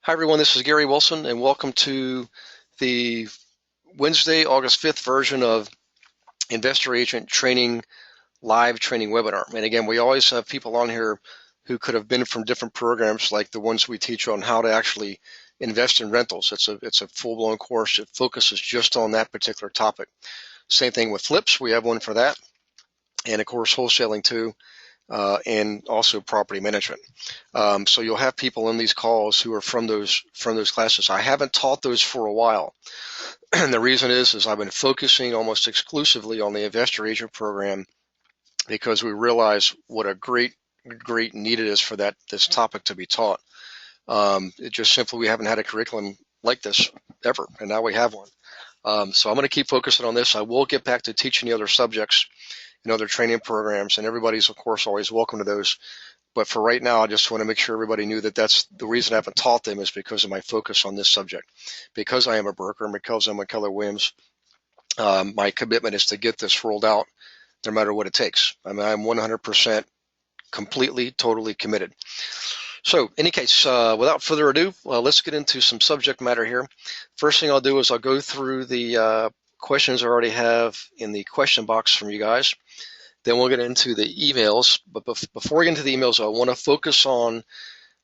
Hi, everyone. This is Gary Wilson, and welcome to the Wednesday, August 5th version of Investor Agent Training Live Training Webinar. And again, we always have people on here who could have been from different programs like the ones we teach on how to actually invest in rentals. It's a full-blown course. It focuses just on that particular topic. Same thing with flips. We have one for that. And of course, wholesaling too. And also property management. So you'll have people in these calls who are from those classes. I haven't taught those for a while, and the reason is I've been focusing almost exclusively on the Investor Agent program because we realize what a great need it is for this topic to be taught. It just simply we haven't had a curriculum like this ever, and now we have one. So I'm going to keep focusing on this. I will get back to teaching the other subjects and other training programs, and everybody's, of course, always welcome to those. But for right now, I just want to make sure everybody knew that that's the reason I haven't taught them is because of my focus on this subject. Because I am a broker and because I'm with Keller Williams, my commitment is to get this rolled out no matter what it takes. I mean, I'm 100% completely, totally committed. So in any case, without further ado, let's get into some subject matter here. First thing I'll do is I'll go through the questions I already have in the question box from you guys. Then we'll get into the emails. But before we get into the emails, I want to focus on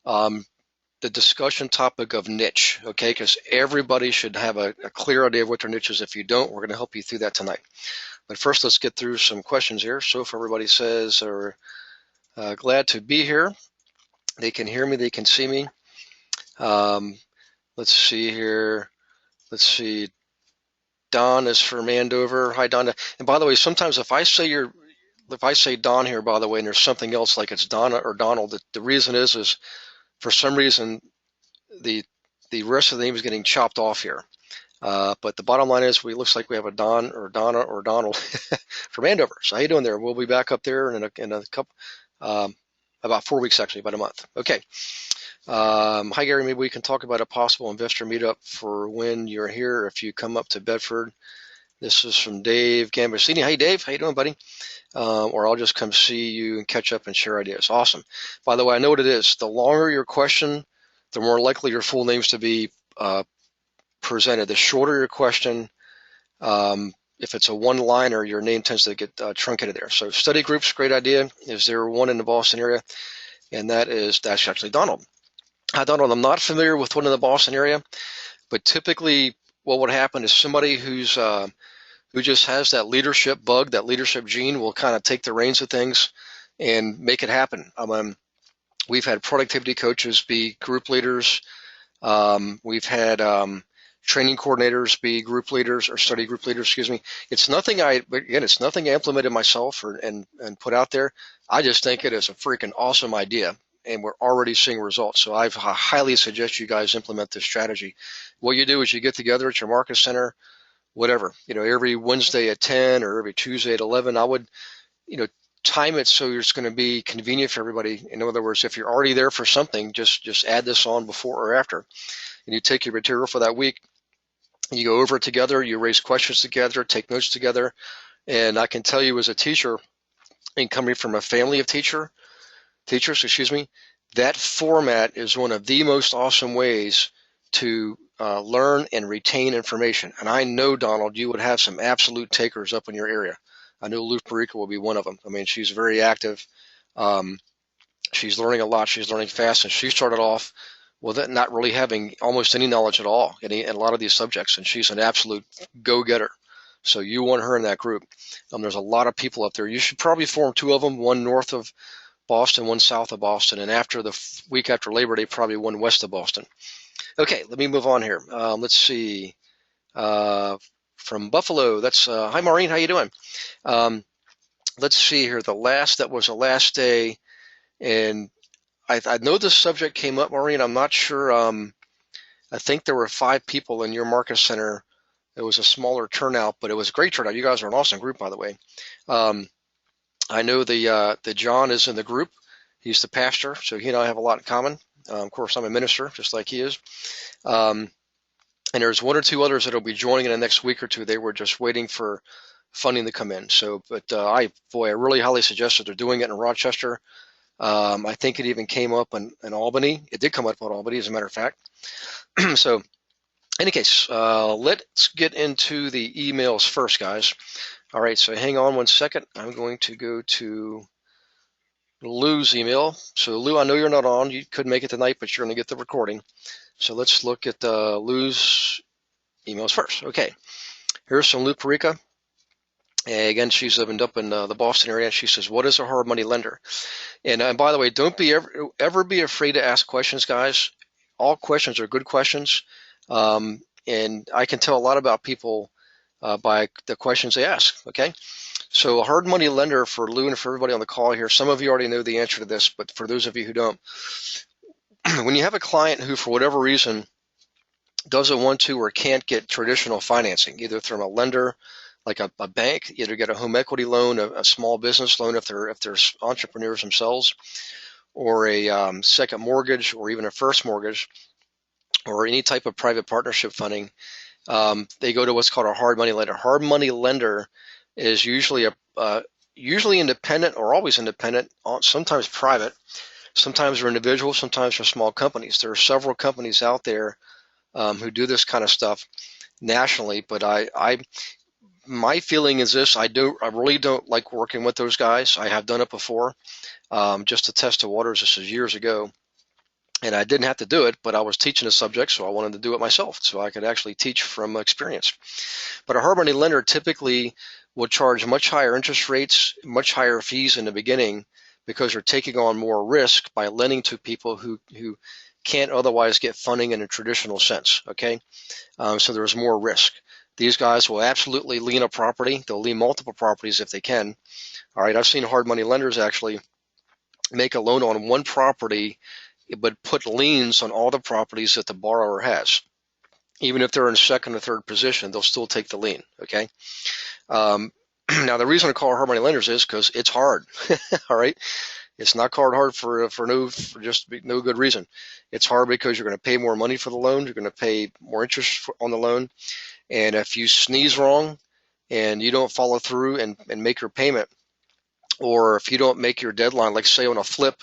the discussion topic of niche, okay? Because everybody should have a clear idea of what their niche is. If you don't, we're going to help you through that tonight. But first, let's get through some questions here. So if everybody says they're glad to be here, they can hear me, they can see me. Let's see here. Let's see. Don is from Andover. Hi, Don. And by the way, sometimes if I say Don here, by the way, and there's something else like it's Donna or Donald, the reason is for some reason the rest of the name is getting chopped off here. But the bottom line is looks like we have a Don or Donna or Donald from Andover. So how you doing there? We'll be back up there in a couple, about 4 weeks actually, about a month. Okay. Hi, Gary. Maybe we can talk about a possible investor meetup for when you're here if you come up to Bedford. This is from Dave Gambasini. Hey, Dave. How you doing, buddy? Or I'll just come see you and catch up and share ideas. Awesome. By the way, I know what it is. The longer your question, the more likely your full name's to be presented. The shorter your question, if it's a one-liner, your name tends to get truncated there. So study groups, great idea. Is there one in the Boston area? And that's actually Donald. Hi, Donald. I'm not familiar with one in the Boston area, but typically what would happen is somebody who just has that leadership bug, that leadership gene, will kind of take the reins of things and make it happen. We've had productivity coaches be group leaders. We've had training coordinators be group leaders or study group leaders, excuse me. It's nothing I implemented myself and put out there. I just think it is a freaking awesome idea, and we're already seeing results. So I highly suggest you guys implement this strategy. What you do is you get together at your market center, whatever, every Wednesday at 10 or every Tuesday at 11, I would, time it so it's going to be convenient for everybody. In other words, if you're already there for something, just add this on before or after. And you take your material for that week, and you go over it together, you raise questions together, take notes together. And I can tell you as a teacher, and coming from a family of teachers, that format is one of the most awesome ways to learn and retain information. And I know, Donald, you would have some absolute takers up in your area. I know Lou Perica will be one of them. I mean, she's very active. She's learning a lot. She's learning fast. And she started off with not really having almost any knowledge at all in a lot of these subjects. And she's an absolute go-getter. So you want her in that group. There's a lot of people up there. You should probably form two of them, one north of Boston, one south of Boston. And after the week after Labor Day, probably one west of Boston. Okay, let me move on here. Let's see. From Buffalo, that's hi, Maureen. How you doing? Let's see here. That was the last day, and I know this subject came up, Maureen. I'm not sure. I think there were 5 people in your market center. It was a smaller turnout, but it was a great turnout. You guys are an awesome group, by the way. I know the John is in the group. He's the pastor, so he and I have a lot in common. Of course, I'm a minister, just like he is. And there's 1 or 2 others that will be joining in the next week or two. They were just waiting for funding to come in. So, but I really highly suggest that they're doing it in Rochester. I think it even came up in Albany. It did come up in Albany, as a matter of fact. So, in any case, let's get into the emails first, guys. All right, so hang on one second. I'm going to go to Lou's email. So, Lou, I know you're not on. You couldn't make it tonight, but you're going to get the recording. So let's look at Lou's emails first. Okay, here's from Lou Perica. Again, she's living up in the Boston area. She says, "What is a hard money lender?" And by the way, don't be ever be afraid to ask questions, guys. All questions are good questions, and I can tell a lot about people by the questions they ask. Okay, so a hard money lender for Lou and for everybody on the call here. Some of you already know the answer to this, but for those of you who don't, when you have a client who, for whatever reason, doesn't want to or can't get traditional financing, either from a lender like a bank, either get a home equity loan, a small business loan if they're entrepreneurs themselves, or a second mortgage, or even a first mortgage, or any type of private partnership funding, they go to what's called a hard money lender. Hard money lender is usually usually independent, or always independent, sometimes private, sometimes they're individuals, sometimes they're small companies. There are several companies out there who do this kind of stuff nationally, but my feeling is this: I really don't like working with those guys. I have done it before, just to test the waters. This is years ago, and I didn't have to do it, but I was teaching the subject, so I wanted to do it myself, so I could actually teach from experience. But a hard money lender typically will charge much higher interest rates, much higher fees in the beginning, because they're taking on more risk by lending to people who can't otherwise get funding in a traditional sense. Okay, so there's more risk. These guys will absolutely lien a property. They'll lien multiple properties if they can. All right, I've seen hard money lenders actually make a loan on one property, but put liens on all the properties that the borrower has. Even if they're in second or third position, they'll still take the lien. Okay. Now, the reason I call hard money lenders is because it's hard. All right. It's not called hard for just no good reason. It's hard because you're going to pay more money for the loan. You're going to pay more interest on the loan. And if you sneeze wrong and you don't follow through and make your payment, or if you don't make your deadline, like say on a flip,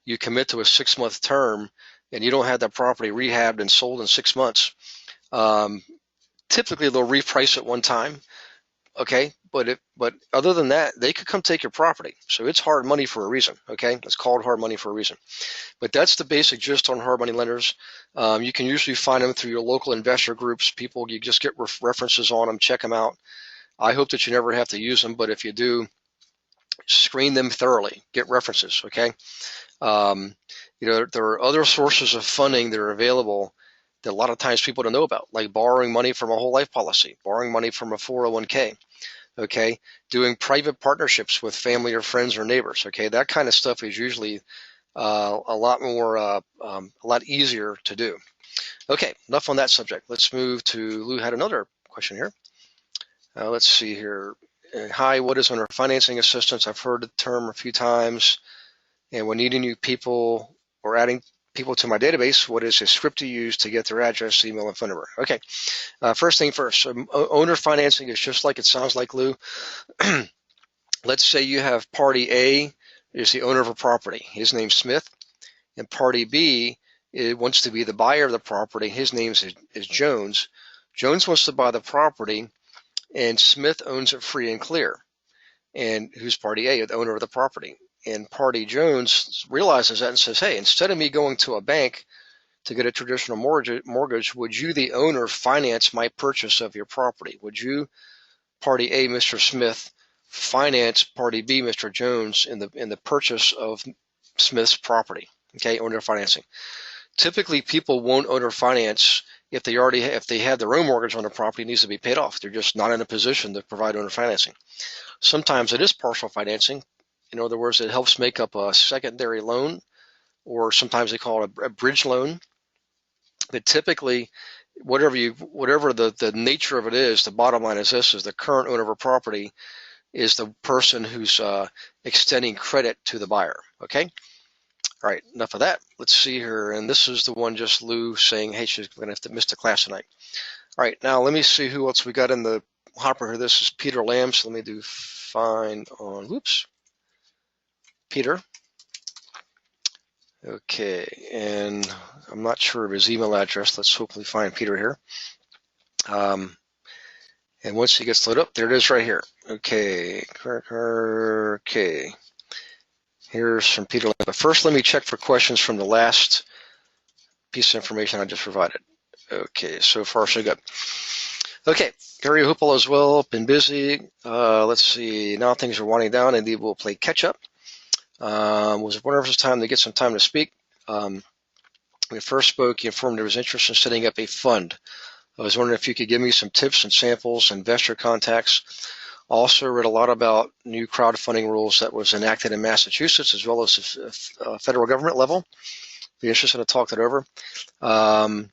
you commit to a 6-month term and you don't have that property rehabbed and sold in 6 months, typically they'll reprice it one time. Okay, but other than that, they could come take your property. So it's hard money for a reason. Okay, it's called hard money for a reason. But that's the basic gist on hard money lenders. You can usually find them through your local investor groups. People, you just get references on them, check them out. I hope that you never have to use them, but if you do, screen them thoroughly. Get references. Okay. There are other sources of funding that are available that a lot of times people don't know about, like borrowing money from a whole life policy, borrowing money from a 401k. Okay, doing private partnerships with family or friends or neighbors. Okay, that kind of stuff is usually a lot easier to do. Okay, enough on that subject. Let's move to Lou. Had another question here. Let's see here. Hi, what is owner financing assistance? I've heard the term a few times. And when needing new people or adding people to my database, what is a script to use to get their address, email, and phone number? Okay, first thing first. Owner financing is just like it sounds like, Lou. Let's say you have party A is the owner of a property. His name's Smith. And party B wants to be the buyer of the property. His name is Jones. Jones wants to buy the property, and Smith owns it free and clear. And who's party A, the owner of the property? And party Jones realizes that and says, hey, instead of me going to a bank to get a traditional mortgage, would you, the owner, finance my purchase of your property? Would you, party A, Mr. Smith, finance party B, Mr. Jones, in the purchase of Smith's property? Okay, owner financing. Typically, people won't owner finance if they have their own mortgage on the property. It needs to be paid off. They're just not in a position to provide owner financing. Sometimes it is partial financing. In other words, it helps make up a secondary loan, or sometimes they call it a bridge loan. But typically, whatever the nature of it is, the bottom line is this: is the current owner of a property is the person who's extending credit to the buyer. Okay. All right. Enough of that. Let's see here, and this is the one just Lou saying, "Hey, she's going to have to miss the class tonight." All right. Now let me see who else we got in the hopper here. This is Peter Lamb. So let me do find on. Whoops. Peter. Okay, and I'm not sure of his email address. Let's hopefully find Peter here. And once he gets loaded up, there it is right here. Okay, okay. Here's from Peter. But first, let me check for questions from the last piece of information I just provided. Okay, so far so good. Okay, Gary, hope all is well. Been busy. Let's see. Now things are winding down. Indeed, we'll play catch up. Was wondering if it's time to get some time to speak. When we first spoke, you informed there was interest in setting up a fund. I was wondering if you could give me some tips and samples, investor contacts. Also read a lot about new crowdfunding rules that was enacted in Massachusetts as well as the federal government level. Be interested to talk that over. And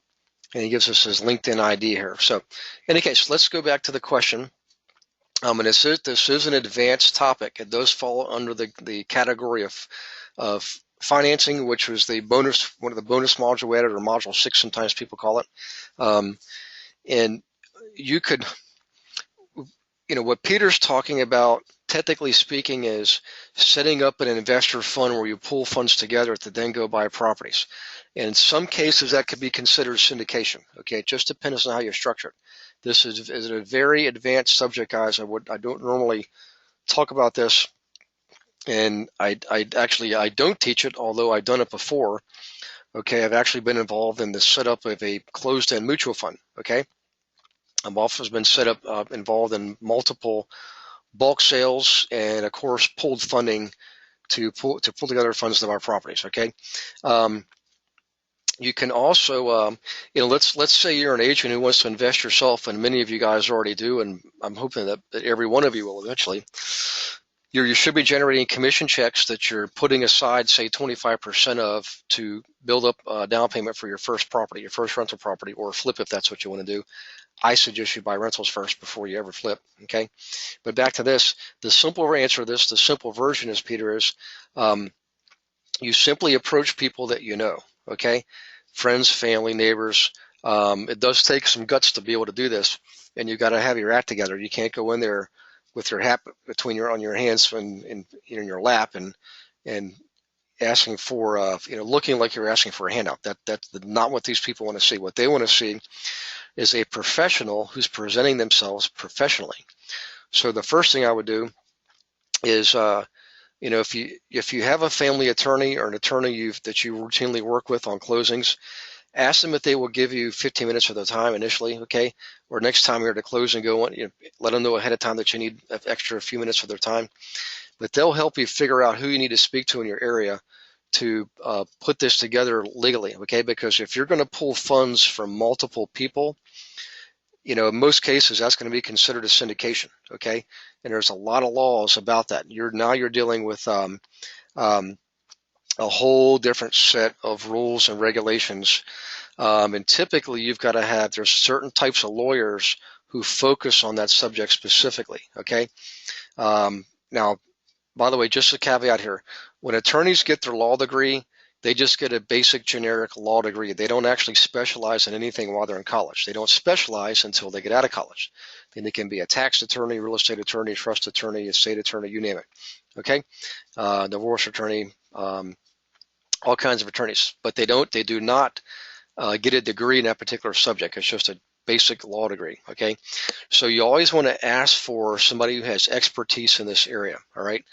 he gives us his LinkedIn ID here. So in any case, let's go back to the question. And this is an advanced topic. It does fall under the category of financing, which was the bonus, one of the bonus modules we added, or module 6, sometimes people call it. And you could, what Peter's talking about, technically speaking, is setting up an investor fund where you pull funds together to then go buy properties. And in some cases, that could be considered syndication. Okay, it just depends on how you structure it. This is a very advanced subject, guys. I don't normally talk about this, and I don't teach it, although I've done it before. Okay, I've actually been involved in the setup of a closed-end mutual fund. Okay, I've also been involved in multiple bulk sales and, of course, pooled funding to pull together funds to buy properties. Okay. You can also, let's say you're an agent who wants to invest yourself, and many of you guys already do, and I'm hoping that every one of you will eventually. You should be generating commission checks that you're putting aside, say 25% of, to build up a down payment for your first property, your first rental property, or flip if that's what you want to do. I suggest you buy rentals first before you ever flip. Okay, but back to this. The simple answer to this, the simple version is, Peter, is you simply approach people that you know. Okay, friends, family, neighbors. It does take some guts to be able to do this, and you got to have your act together. You can't go in there with your hat on your hands and in your lap and asking for looking like you're asking for a handout. That's not what these people want to see. What they want to see is a professional who's presenting themselves professionally. So the first thing I would do is if you have a family attorney or an attorney that you routinely work with on closings, ask them if they will give you 15 minutes of their time initially, okay? Or next time you're at a closing, let them know ahead of time that you need an extra few minutes of their time. But they'll help you figure out who you need to speak to in your area to put this together legally, okay? Because if you're going to pull funds from multiple people, in most cases, that's going to be considered a syndication, okay? And there's a lot of laws about that. You're dealing with a whole different set of rules and regulations. And typically, you've got to there's certain types of lawyers who focus on that subject specifically, okay? Now, by the way, just a caveat here. When attorneys get their law degree, they just get a basic generic law degree. They don't actually specialize in anything while they're in college. They don't specialize until they get out of college. Then they can be a tax attorney, real estate attorney, trust attorney, estate attorney, you name it. Okay? Divorce attorney, all kinds of attorneys. But they do not get a degree in that particular subject. It's just a basic law degree. Okay? So you always want to ask for somebody who has expertise in this area. All right?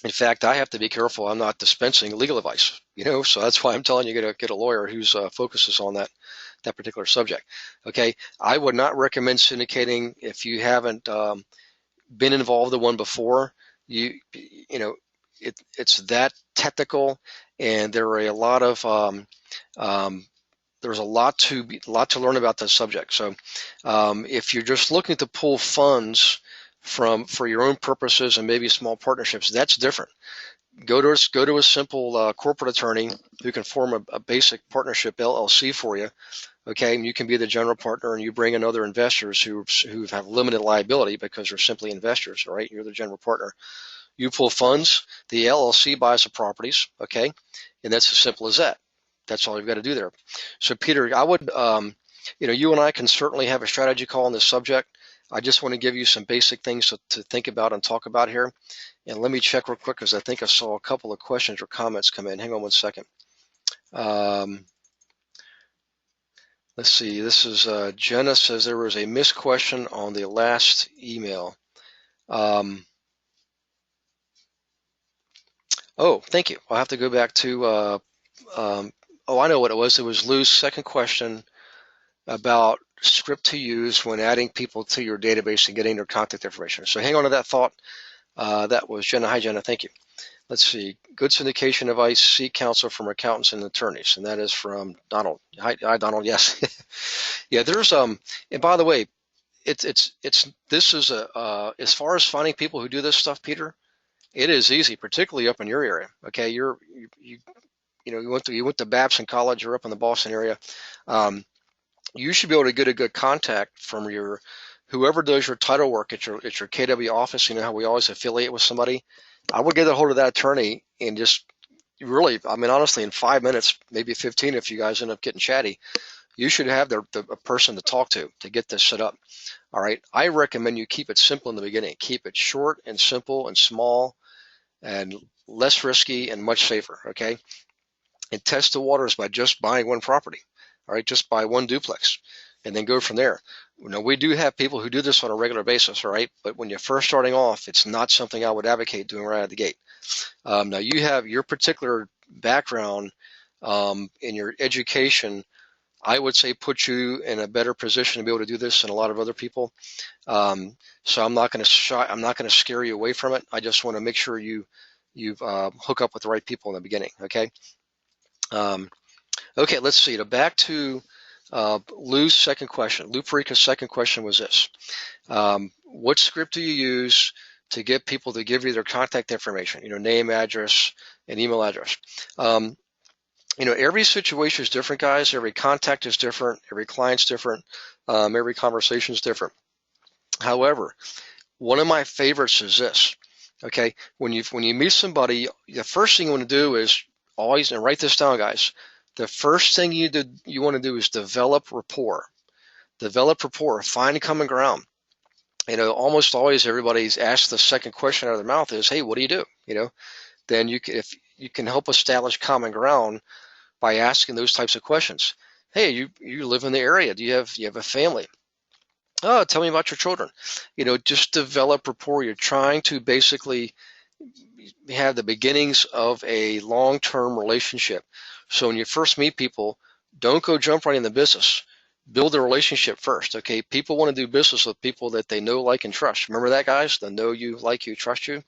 In fact, I have to be careful. I'm not dispensing legal advice, so that's why I'm telling you get a lawyer who's focuses on that particular subject. Okay, I would not recommend syndicating if you haven't been involved in one before. It's that technical, and there are a lot of there's a lot to learn about this subject. So if you're just looking to pull funds for your own purposes and maybe small partnerships, that's different. Go to a simple corporate attorney who can form a basic partnership LLC for you. Okay, and you can be the general partner, and you bring in other investors who have limited liability because they're simply investors. All right, you're the general partner. You pull funds, the LLC buys the properties. Okay, and that's as simple as that. That's all you've got to do there. So, Peter, I would, you and I can certainly have a strategy call on this subject. I just want to give you some basic things to think about and talk about here. And let me check real quick because I think I saw a couple of questions or comments come in. Hang on one second. Let's see. This is Jenna says there was a missed question on the last email. Oh, thank you. I'll have to go back to. Oh, I know what it was. It was Lou's second question about script to use when adding people to your database and getting their contact information. So hang on to that thought. That was Jenna. Hi, Jenna. Thank you. Let's see. Good syndication advice, seek counsel from accountants and attorneys. And that is from Donald. Hi Donald. Yes. Yeah, there's and by the way, this is as far as finding people who do this stuff, Peter, it is easy, particularly up in your area. Okay, you went to Babson College or up in the Boston area. You should be able to get a good contact from your whoever does your title work at your KW office. You know how we always affiliate with somebody. I would get a hold of that attorney and just really, I mean, honestly, in 5 minutes, maybe 15, if you guys end up getting chatty, you should have a person to talk to get this set up. All right. I recommend you keep it simple in the beginning. Keep it short and simple and small and less risky and much safer. Okay. And test the waters by just buying one property. All right. Just buy one duplex and then go from there. Now, we do have people who do this on a regular basis. All right. But when you're first starting off, it's not something I would advocate doing right out of the gate. Now, you have your particular background in your education. I would say put you in a better position to be able to do this than a lot of other people. So I'm not going to scare you away from it. I just want to make sure you hook up with the right people in the beginning. Okay. Okay. Let's see. Back to Lou's second question. Lou Perica's second question was this: what script do you use to get people to give you their contact information? Name, address, and email address. Every situation is different, guys. Every contact is different. Every client's different. Every conversation is different. However, one of my favorites is this. Okay, when you meet somebody, the first thing you want to do is always, and write this down, guys. The first thing you want to do is develop rapport. Develop rapport. Find common ground. Almost always everybody's asked the second question out of their mouth is, "Hey, what do you do?" Then if you can help establish common ground by asking those types of questions. Hey, you live in the area. Do you have a family? Oh, tell me about your children. Just develop rapport. You're trying to basically have the beginnings of a long-term relationship. So when you first meet people, don't go jump right in the business. Build a relationship first. Okay, people want to do business with people that they know, like, and trust. Remember that, guys? They know you, like you, trust you.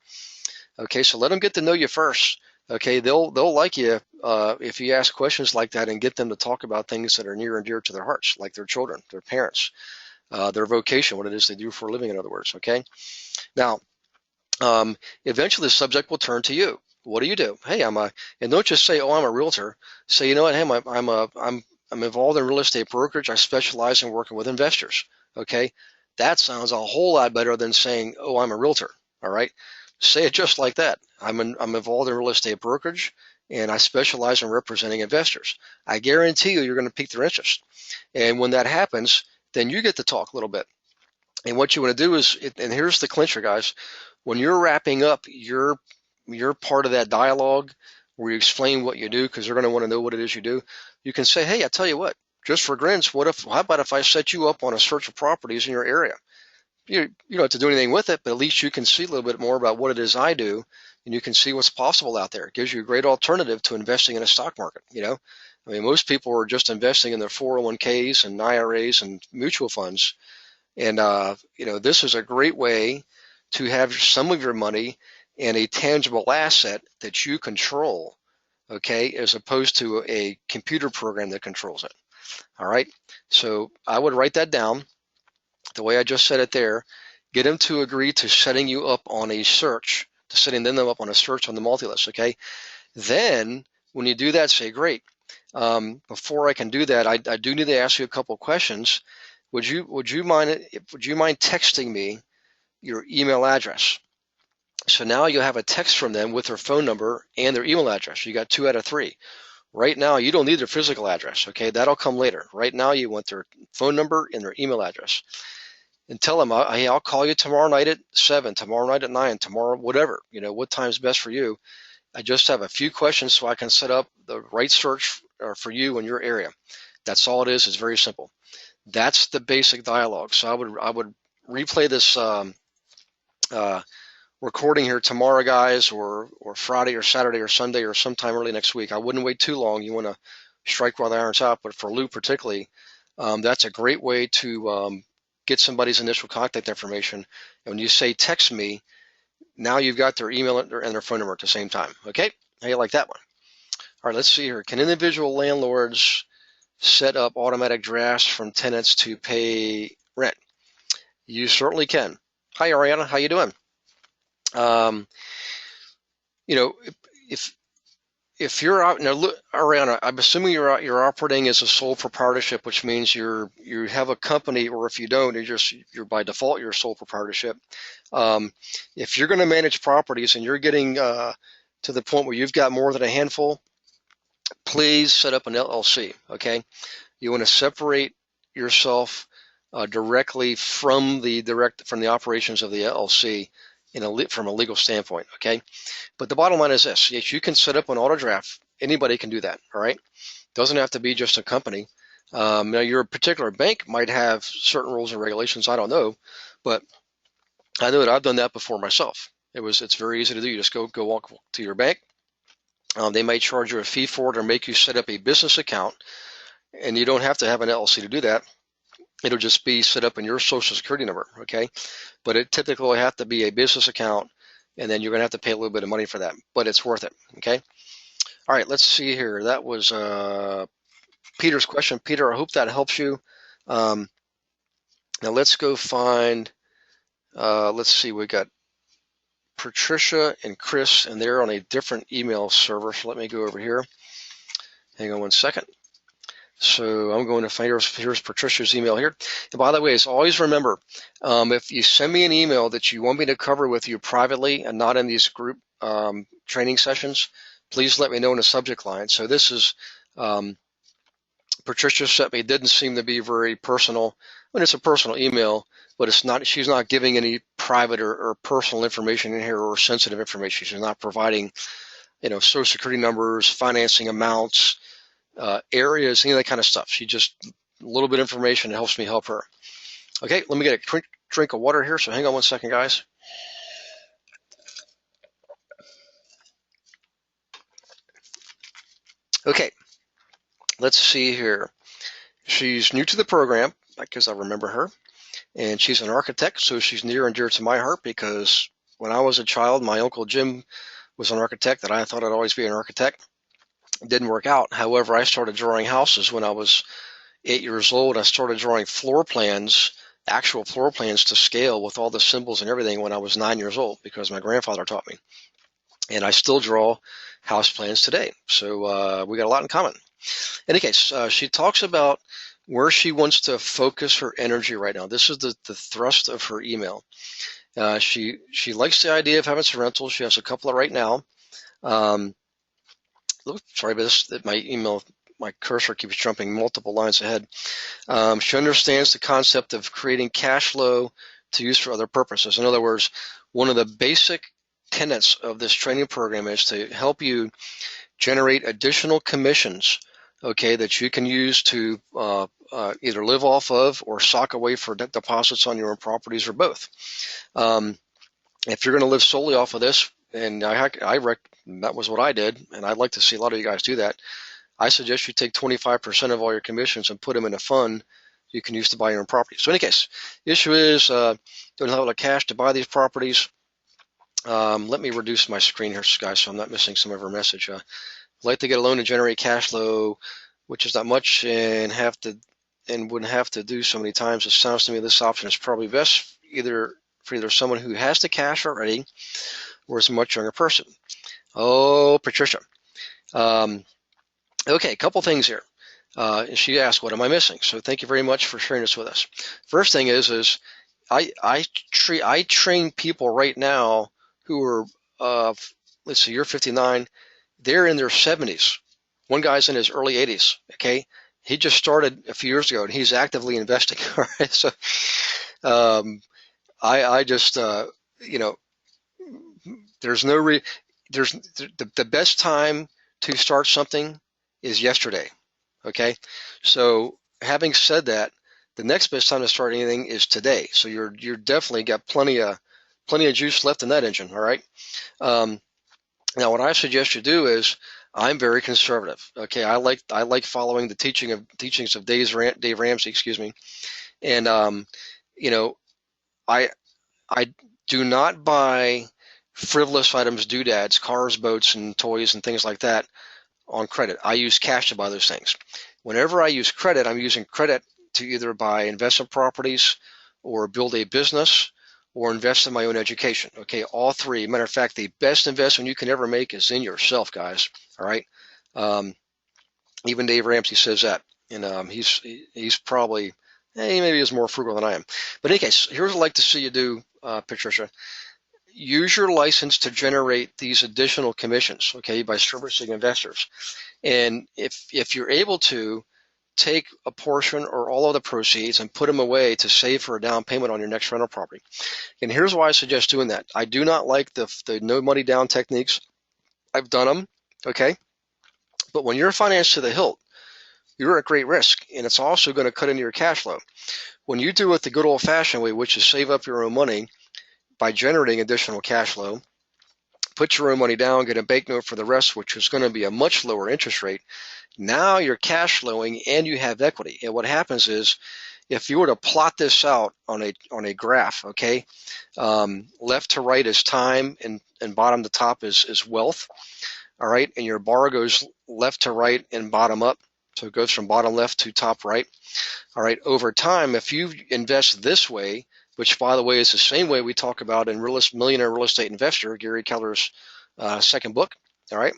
Okay, so let them get to know you first. Okay, they'll like you if you ask questions like that and get them to talk about things that are near and dear to their hearts, like their children, their parents, their vocation, what it is they do for a living, in other words. Okay, now eventually the subject will turn to you. What do you do? Hey, and don't just say, "Oh, I'm a realtor." Say, "You know what? Hey, I'm involved in real estate brokerage. I specialize in working with investors." Okay, that sounds a whole lot better than saying, "Oh, I'm a realtor." All right. Say it just like that. I'm involved in real estate brokerage, and I specialize in representing investors. I guarantee you're going to pique their interest. And when that happens, then you get to talk a little bit. And what you want to do is, and here's the clincher, guys, when you're wrapping up your part of that dialogue where you explain what you do, because they're going to want to know what it is you do, you can say, "Hey, I tell you what, just for grins, how about if I set you up on a search of properties in your area? You don't have to do anything with it, but at least you can see a little bit more about what it is I do, and you can see what's possible out there. It gives you a great alternative to investing in a stock market. I mean, most people are just investing in their 401ks and IRAs and mutual funds, and this is a great way to have some of your money in a tangible asset that you control, okay, as opposed to a computer program that controls it. All right, so I would write that down the way I just said it there. Get them to agree to setting you up on a search, to setting them up on a search on the multi-list, okay? Then when you do that, say, "Great. Before I can do that, I do need to ask you a couple of questions. Would you mind texting me your email address?" So now you'll have a text from them with their phone number and their email address. You got 2 out of 3. Right now, you don't need their physical address, okay? That'll come later. Right now, you want their phone number and their email address. and tell them, hey, I'll call you tomorrow night at 7, tomorrow night at 9, tomorrow, whatever, what time's best for you. I just have a few questions so I can set up the right search for you in your area. That's all it is. It's very simple. That's the basic dialogue. So I would replay this recording here tomorrow, guys, or Friday or Saturday or Sunday or sometime early next week. I wouldn't wait too long. You want to strike while the iron's hot. But for Lou particularly, that's a great way to get somebody's initial contact information. And when you say text me, now you've got their email and their phone number at the same time. Okay? How you like that one? All right, let's see here. Can individual landlords set up automatic drafts from tenants to pay rent? You certainly can. Hi, Ariana. How you doing? If you're out now, Ariana, I'm assuming you're operating as a sole proprietorship, which means you have a company, or if you don't, you're by default you're a sole proprietorship. If you're going to manage properties and you're getting to the point where you've got more than a handful, please set up an LLC. Okay, you want to separate yourself directly from the operations of the LLC from a legal standpoint. Okay, but the bottom line is this: yes, you can set up an auto draft. Anybody can do that. All right, doesn't have to be just a company. Now, your particular bank might have certain rules and regulations. I don't know, but I know that I've done that before myself. It's very easy to do. You just go walk to your bank. They might charge you a fee for it or make you set up a business account, and you don't have to have an LLC to do that. It'll just be set up in your social security number, okay? But it typically will have to be a business account, and then you're going to have to pay a little bit of money for that, but it's worth it, okay? All right, let's see here. That was Peter's question. Peter, I hope that helps you. Now let's go find, let's see, we got Patricia and Chris, and they're on a different email server, so let me go over here. Hang on one second. So I'm going to find, here's Patricia's email here. And by the way, always remember, if you send me an email that you want me to cover with you privately and not in these group training sessions, please let me know in the subject line. So this is, Patricia sent me, didn't seem to be very personal. I mean, it's a personal email, but she's not giving any private or personal information in here or sensitive information. She's not providing, social security numbers, financing amounts, areas, any of that kind of stuff. She just a little bit of information that helps me help her. Okay, let me get a drink of water here. So hang on one second, guys. Okay, let's see here. She's new to the program because I remember her, and she's an architect, so she's near and dear to my heart because when I was a child, my Uncle Jim was an architect, and I thought I'd always be an architect. It didn't work out. However, I started drawing houses when I was 8 years old. I started drawing floor plans, actual floor plans to scale with all the symbols and everything when I was 9 years old because my grandfather taught me. And I still draw house plans today. So we got a lot in common. In any case, she talks about where she wants to focus her energy right now. This is the thrust of her email. She likes the idea of having some rentals. She has a couple of right now. Sorry about this, my cursor keeps jumping multiple lines ahead. She understands the concept of creating cash flow to use for other purposes. In other words, one of the basic tenets of this training program is to help you generate additional commissions, okay, that you can use to either live off of or sock away for deposits on your own properties or both. If you're going to live solely off of this, and that was what I did, and I'd like to see a lot of you guys do that. I suggest you take 25% of all your commissions and put them in a fund you can use to buy your own property. So in any case, the issue is don't have a lot of cash to buy these properties. Let me reduce my screen here, guys, so I'm not missing some of her message. I'd like to get a loan to generate cash flow, which is not much, and wouldn't have to do so many times. It sounds to me this option is probably best for either someone who has the cash already or is a much younger person. Oh, Patricia. Okay, a couple things here. She asked, what am I missing? So thank you very much for sharing this with us. First thing is I train people right now who are, let's see, you're 59. They're in their 70s. One guy's in his early 80s, okay? He just started a few years ago, and he's actively investing. All right, so um, I just, you know, there's no there's the best time to start something is yesterday. Okay. So having said that, the next best time to start anything is today. So you're definitely got plenty of juice left in that engine. All right. Um, Now, what I suggest you do is, I'm very conservative. Okay, I like following the teachings of Dave Ramsey, excuse me, and you know, I I do not buy frivolous items, doodads, cars, boats, and toys and things like that on credit. I use cash to buy those things. Whenever I use credit, I'm using credit to either buy investment properties or build a business or invest in my own education. Okay, all three. Matter of fact, the best investment you can ever make is in yourself, guys. All right. Um, Even Dave Ramsey says that, and he's probably maybe he's more frugal than I am. But in any case, here's what I'd like to see you do, Patricia. Use your license to generate these additional commissions, okay, by servicing investors. And if you're able to take a portion or all of the proceeds and put them away to save for a down payment on your next rental property. And here's why I suggest doing that. I do not like the no money down techniques. I've done them, okay? But when you're financed to the hilt, you're at great risk, and it's also going to cut into your cash flow. When you do it the good old-fashioned way, which is save up your own money by generating additional cash flow, put your own money down, get a bank note for the rest, which is going to be a much lower interest rate. Now you're cash flowing and you have equity. And what happens is, if you were to plot this out on a graph, okay, left to right is time, and bottom to top is wealth. All right, and your bar goes left to right and bottom up, so it goes from bottom left to top right. All right, over time, if you invest this way, which by the way is the same way we talk about in Millionaire Real Estate Investor, Gary Keller's second book. All right,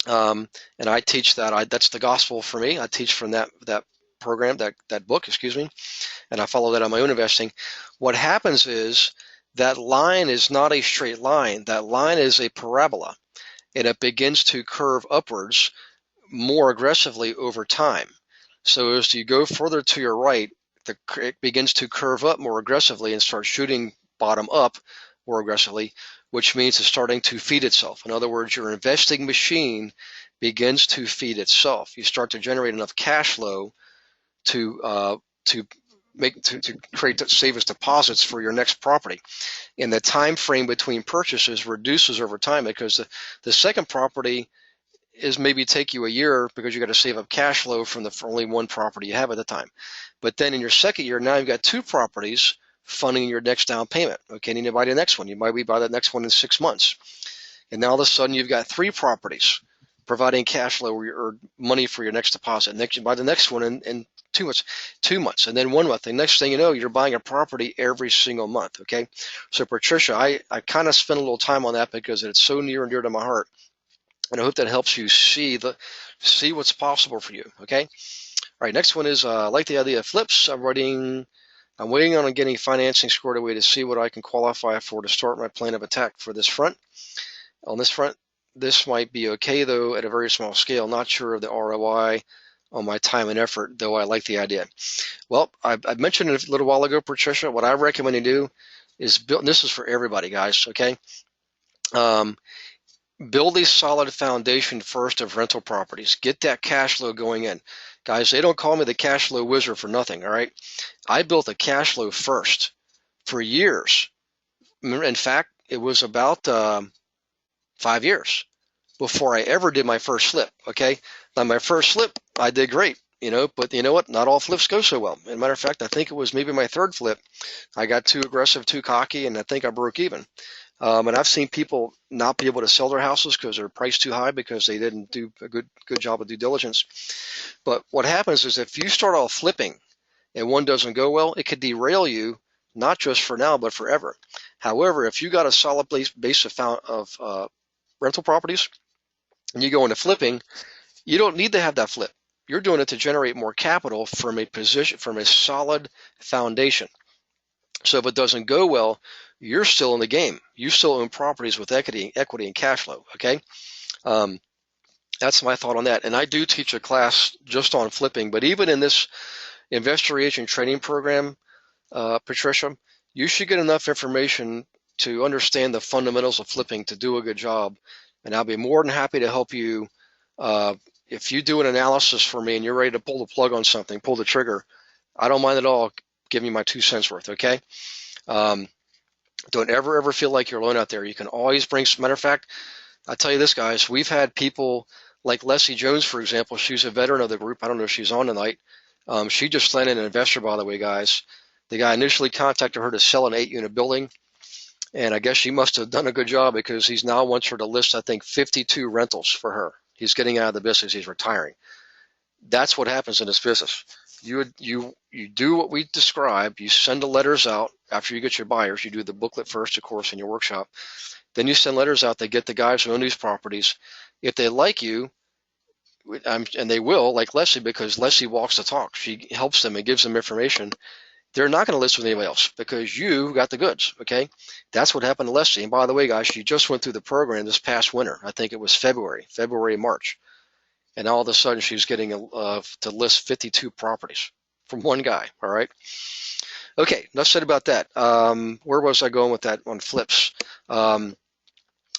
and I teach that. That's the gospel for me. I teach from that program, that book, excuse me, and I follow that on my own investing. What happens is that line is not a straight line. That line is a parabola, and it begins to curve upwards more aggressively over time. So as you go further to your right, it begins to curve up more aggressively and start shooting bottom up more aggressively, which means it's starting to feed itself. In other words, your investing machine begins to feed itself. You start to generate enough cash flow to create savings deposits for your next property. And the time frame between purchases reduces over time, because the second property is maybe take you a year because you got to save up cash flow from only one property you have at the time. But then in your second year, now you've got two properties funding your next down payment. Okay, and you buy the next one. You might buy the next one in 6 months. And now all of a sudden you've got three properties providing cash flow or money for your next deposit. Next, you buy the next one in 2 months, 2 months, and then 1 month. And next thing you know, you're buying a property every single month. Okay, so Patricia, I kind of spent a little time on that because it's so near and dear to my heart. And I hope that helps you see what's possible for you. Okay. All right. Next one is I like the idea of flips. I'm waiting on getting financing squared away to see what I can qualify for to start my plan of attack for this front. On this front, this might be okay though at a very small scale. Not sure of the ROI on my time and effort, though I like the idea. Well, I mentioned it a little while ago, Patricia. What I recommend you do is build. And this is for everybody, guys. Okay. Build a solid foundation first of rental properties. Get that cash flow going in. Guys, they don't call me the cash flow wizard for nothing, all right? I built a cash flow first for years. In fact, it was about 5 years before I ever did my first flip, okay? Now, my first flip, I did great, but you know what? Not all flips go so well. As a matter of fact, I think it was maybe my third flip. I got too aggressive, too cocky, and I think I broke even. And I've seen people not be able to sell their houses because they're priced too high because they didn't do a good job of due diligence. But what happens is if you start off flipping and one doesn't go well, it could derail you, not just for now, but forever. However, if you got a solid base of rental properties and you go into flipping, you don't need to have that flip. You're doing it to generate more capital from a solid foundation. So if it doesn't go well, you're still in the game. You still own properties with equity and cash flow. Okay, that's my thought on that. And I do teach a class just on flipping. But even in this investor agent training program, Patricia, you should get enough information to understand the fundamentals of flipping to do a good job. And I'll be more than happy to help you. If you do an analysis for me and you're ready to pull the plug on something, pull the trigger, I don't mind at all giving you my 2 cents worth, okay? Don't ever feel like you're alone out there. You can always bring, matter of fact, I'll tell you this, guys, we've had people like Leslie Jones, for example. She's a veteran of the group. I don't know if she's on tonight. She just landed an investor, by the way, guys. The guy initially contacted her to sell an 8-unit building, and I guess she must have done a good job because he's now wants her to list, I think, 52 rentals for her. He's getting out of the business. He's retiring. That's what happens in this business. You do what we described. You send the letters out after you get your buyers. You do the booklet first, of course, in your workshop. Then you send letters out. They get the guys who own these properties. If they like you, and they will, like Leslie, because Leslie walks the talk. She helps them and gives them information. They're not going to list with anybody else because you got the goods, okay? That's what happened to Leslie. And by the way, guys, she just went through the program this past winter. I think it was February, March. And all of a sudden, she's getting to list 52 properties from one guy, all right? Okay, enough said about that. Where was I going with that on flips? By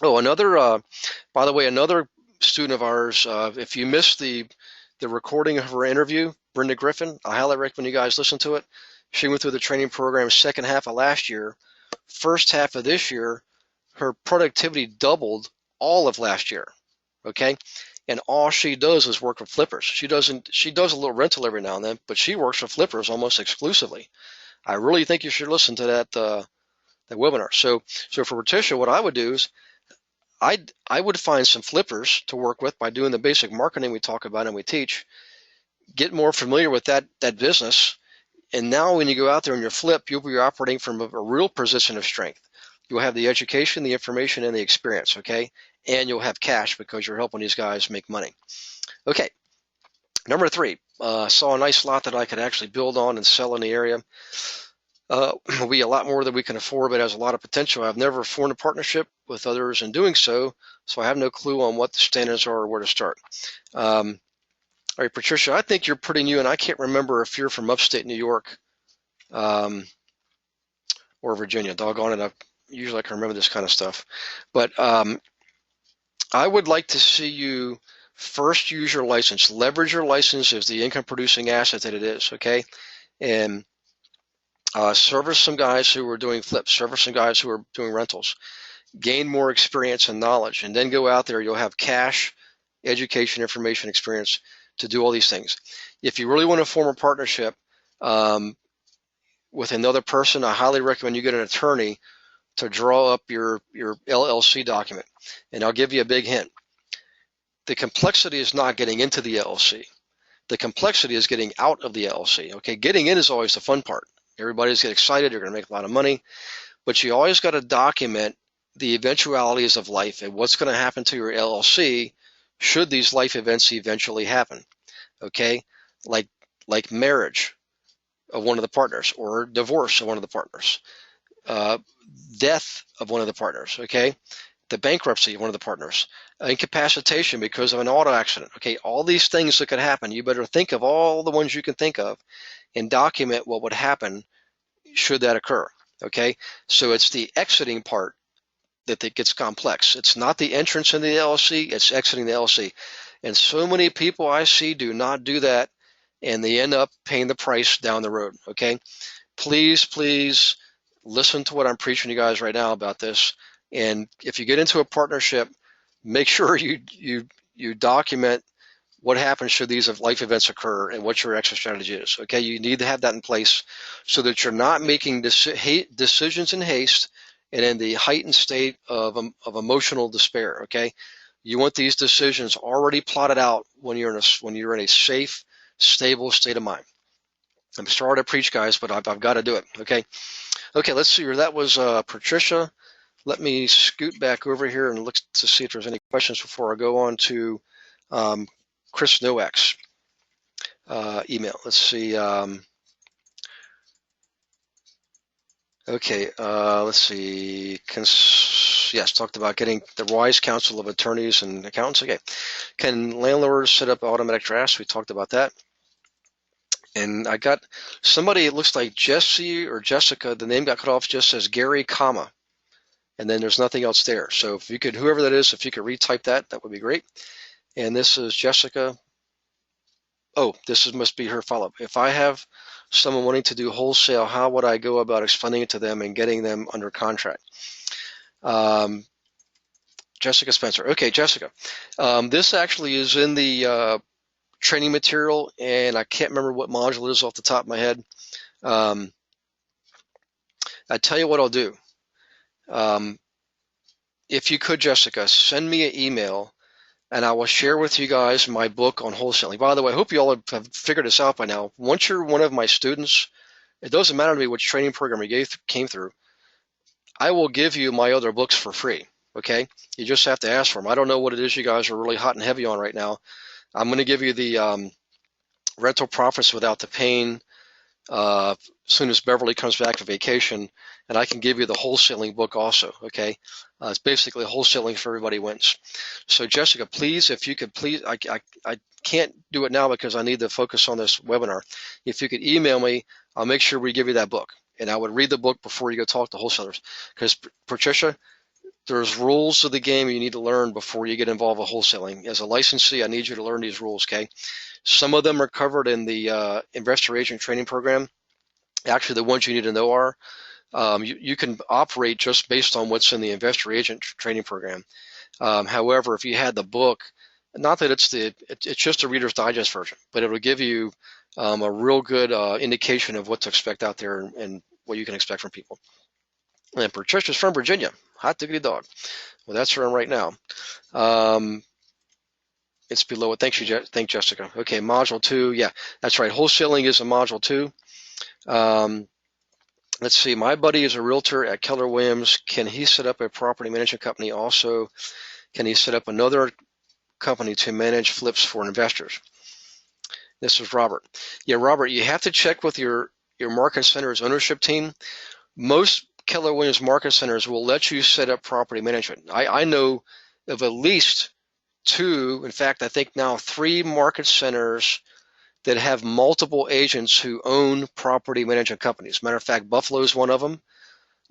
the way, another student of ours, if you missed the recording of her interview, Brenda Griffin, I highly recommend you guys listen to it. She went through the training program second half of last year. First half of this year, her productivity doubled all of last year, okay? And all she does is work with flippers. She does a little rental every now and then, but she works with flippers almost exclusively. I really think you should listen to that webinar. So for Patricia, what I would do is I would find some flippers to work with by doing the basic marketing we talk about and we teach. Get more familiar with that business. And now when you go out there and you flip, you'll be operating from a real position of strength. You'll have the education, the information, and the experience, okay? And you'll have cash because you're helping these guys make money. Okay, number 3, saw a nice lot that I could actually build on and sell in the area. Will be a lot more than we can afford, but has a lot of potential. I've never formed a partnership with others in doing so, so I have no clue on what the standards are or where to start. All right, Patricia, I think you're pretty new, and I can't remember if you're from upstate New York or Virginia. Doggone it, usually I can remember this kind of stuff. But I would like to see you first use your license. Leverage your license as the income-producing asset that it is, okay? And service some guys who are doing flips, service some guys who are doing rentals. Gain more experience and knowledge, and then go out there. You'll have cash, education, information, experience to do all these things. If you really want to form a partnership with another person, I highly recommend you get an attorney to draw up your LLC document. And I'll give you a big hint. The complexity is not getting into the LLC. The complexity is getting out of the LLC. Okay, getting in is always the fun part. Everybody's get excited. You're going to make a lot of money. But you always got to document the eventualities of life and what's going to happen to your LLC should these life events eventually happen, okay? Like marriage of one of the partners, or divorce of one of the partners, death of one of the partners, okay? The bankruptcy of one of the partners, incapacitation because of an auto accident, okay? All these things that could happen, you better think of all the ones you can think of and document what would happen should that occur, okay? So it's the exiting part that gets complex. It's not the entrance into the LLC, it's exiting the LLC. And so many people I see do not do that, and they end up paying the price down the road, okay? Please listen to what I'm preaching to you guys right now about this. And if you get into a partnership, make sure you document what happens should these life events occur and what your exit strategy is, okay? You need to have that in place so that you're not making decisions in haste and in the heightened state of emotional despair, okay? You want these decisions already plotted out when you're in a safe, stable state of mind. I'm sorry to preach, guys, but I've got to do it, okay? Okay, let's see here. That was Patricia. Let me scoot back over here and look to see if there's any questions before I go on to Chris Nowak's email. Let's see. Okay, let's see. Yes, talked about getting the wise counsel of attorneys and accountants. Okay. Can landlords set up automatic drafts? We talked about that. And I got somebody, it looks like Jesse or Jessica, the name got cut off, just says Gary, comma, and then there's nothing else there. So if you could, whoever that is, if you could retype that, that would be great. And this is Jessica. Oh, must be her follow-up. If I have someone wanting to do wholesale, how would I go about explaining it to them and getting them under contract? Jessica Spencer. Okay, Jessica. This actually is in the training material, and I can't remember what module it is off the top of my head. I tell you what I'll do. If you could, Jessica, send me an email, and I will share with you guys my book on wholesaling. By the way, I hope you all have figured this out by now. Once you're one of my students, it doesn't matter to me which training program you came through. I will give you my other books for free. Okay, you just have to ask for them. I don't know what it is you guys are really hot and heavy on right now. I'm going to give you the Rental Profits Without the Pain as soon as Beverly comes back from vacation, and I can give you the wholesaling book also. Okay, it's basically wholesaling for everybody wins. So Jessica, please, if you could please, I can't do it now because I need to focus on this webinar. If you could email me, I'll make sure we give you that book, and I would read the book before you go talk to wholesalers. Because Patricia, there's rules of the game you need to learn before you get involved with wholesaling. As a licensee, I need you to learn these rules, okay? Some of them are covered in the Investor Agent Training Program. Actually, the ones you need to know are, you can operate just based on what's in the Investor Agent Training Program. However, if you had the book, not that it's just a Reader's Digest version, but it'll give you a real good indication of what to expect out there and what you can expect from people. And Patricia's from Virginia. Hot diggity dog. Well, that's where I'm right now. It's below it. Thank Jessica. Okay, module 2. Yeah, that's right. Wholesaling is a module 2. Let's see. My buddy is a realtor at Keller Williams. Can he set up a property management company also? Can he set up another company to manage flips for investors? This is Robert. Yeah, Robert, you have to check with your market center's ownership team. Most Keller Williams market centers will let you set up property management. I know of at least 2, in fact, I think now 3 market centers that have multiple agents who own property management companies. Matter of fact, Buffalo is one of them.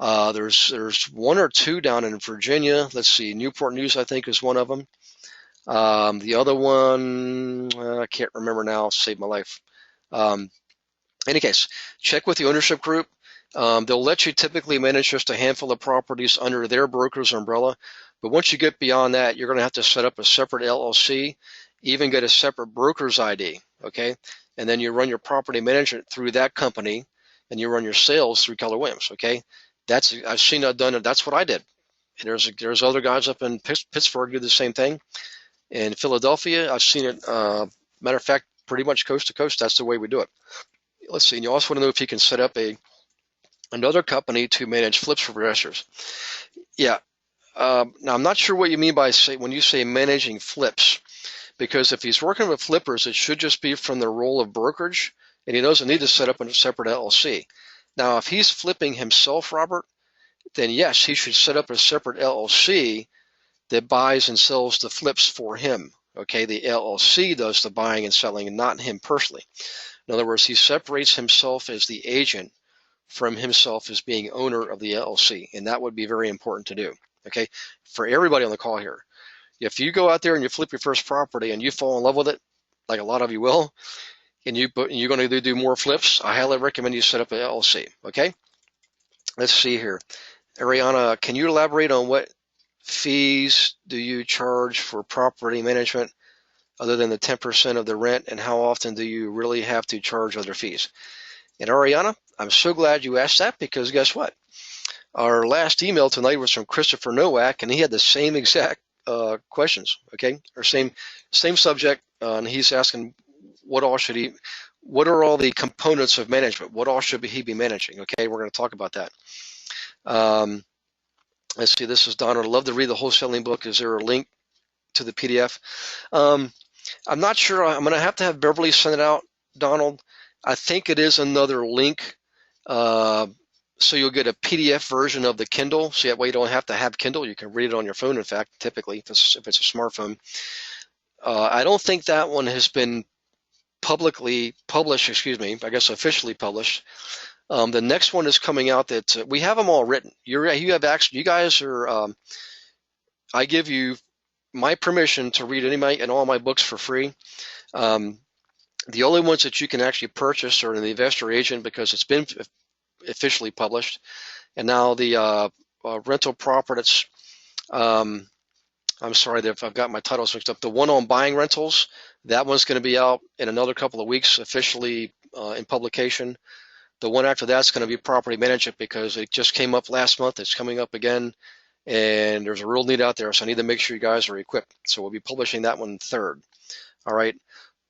There's 1 or 2 down in Virginia. Let's see, Newport News, I think, is one of them. The other one, I can't remember now, saved my life. In any case, check with the ownership group. They'll let you typically manage just a handful of properties under their broker's umbrella. But once you get beyond that, you're going to have to set up a separate LLC, even get a separate broker's ID, okay? And then you run your property management through that company, and you run your sales through Keller Williams, okay? I've seen that done, and that's what I did. And there's other guys up in Pittsburgh do the same thing. In Philadelphia, I've seen it, matter of fact, pretty much coast to coast. That's the way we do it. Let's see, and you also want to know if you can set up another company to manage flips for investors. Yeah. Now, I'm not sure what you mean by when you say managing flips, because if he's working with flippers, it should just be from the role of brokerage, and he doesn't need to set up a separate LLC. Now, if he's flipping himself, Robert, then yes, he should set up a separate LLC that buys and sells the flips for him. Okay, the LLC does the buying and selling, and not him personally. In other words, he separates himself as the agent from himself as being owner of the LLC, and that would be very important to do. Okay, for everybody on the call here, if you go out there and you flip your first property and you fall in love with it, like a lot of you will, and you're going to do more flips, I highly recommend you set up an LLC. Okay, let's see here. Ariana, can you elaborate on what fees do you charge for property management other than the 10% of the rent, and how often do you really have to charge other fees? And Ariana, I'm so glad you asked that, because guess what? Our last email tonight was from Christopher Nowak, and he had the same exact questions, okay, or same subject, and he's asking what are all the components of management? What all should he be managing? Okay, we're going to talk about that. Let's see, this is Donald. I'd love to read the wholesaling book. Is there a link to the PDF? I'm not sure. I'm going to have Beverly send it out, Donald. I think it is another link. So you'll get a PDF version of the Kindle. So that way you don't have to have Kindle. You can read it on your phone, in fact, typically, if it's a smartphone. I don't think that one has been publicly published, excuse me, I guess officially published. The next one is coming out that we have them all written. You have access. You guys are. I give you my permission to read any of my and all my books for free. The only ones that you can actually purchase are in the Investor Agent because it's been officially published, and now the rental properties. I'm sorry that if I've got my titles mixed up. The one on buying rentals, that one's going to be out in another couple of weeks, officially in publication. The one after that's going to be property management because it just came up last month. It's coming up again, and there's a real need out there. So I need to make sure you guys are equipped. So we'll be publishing that one third. All right.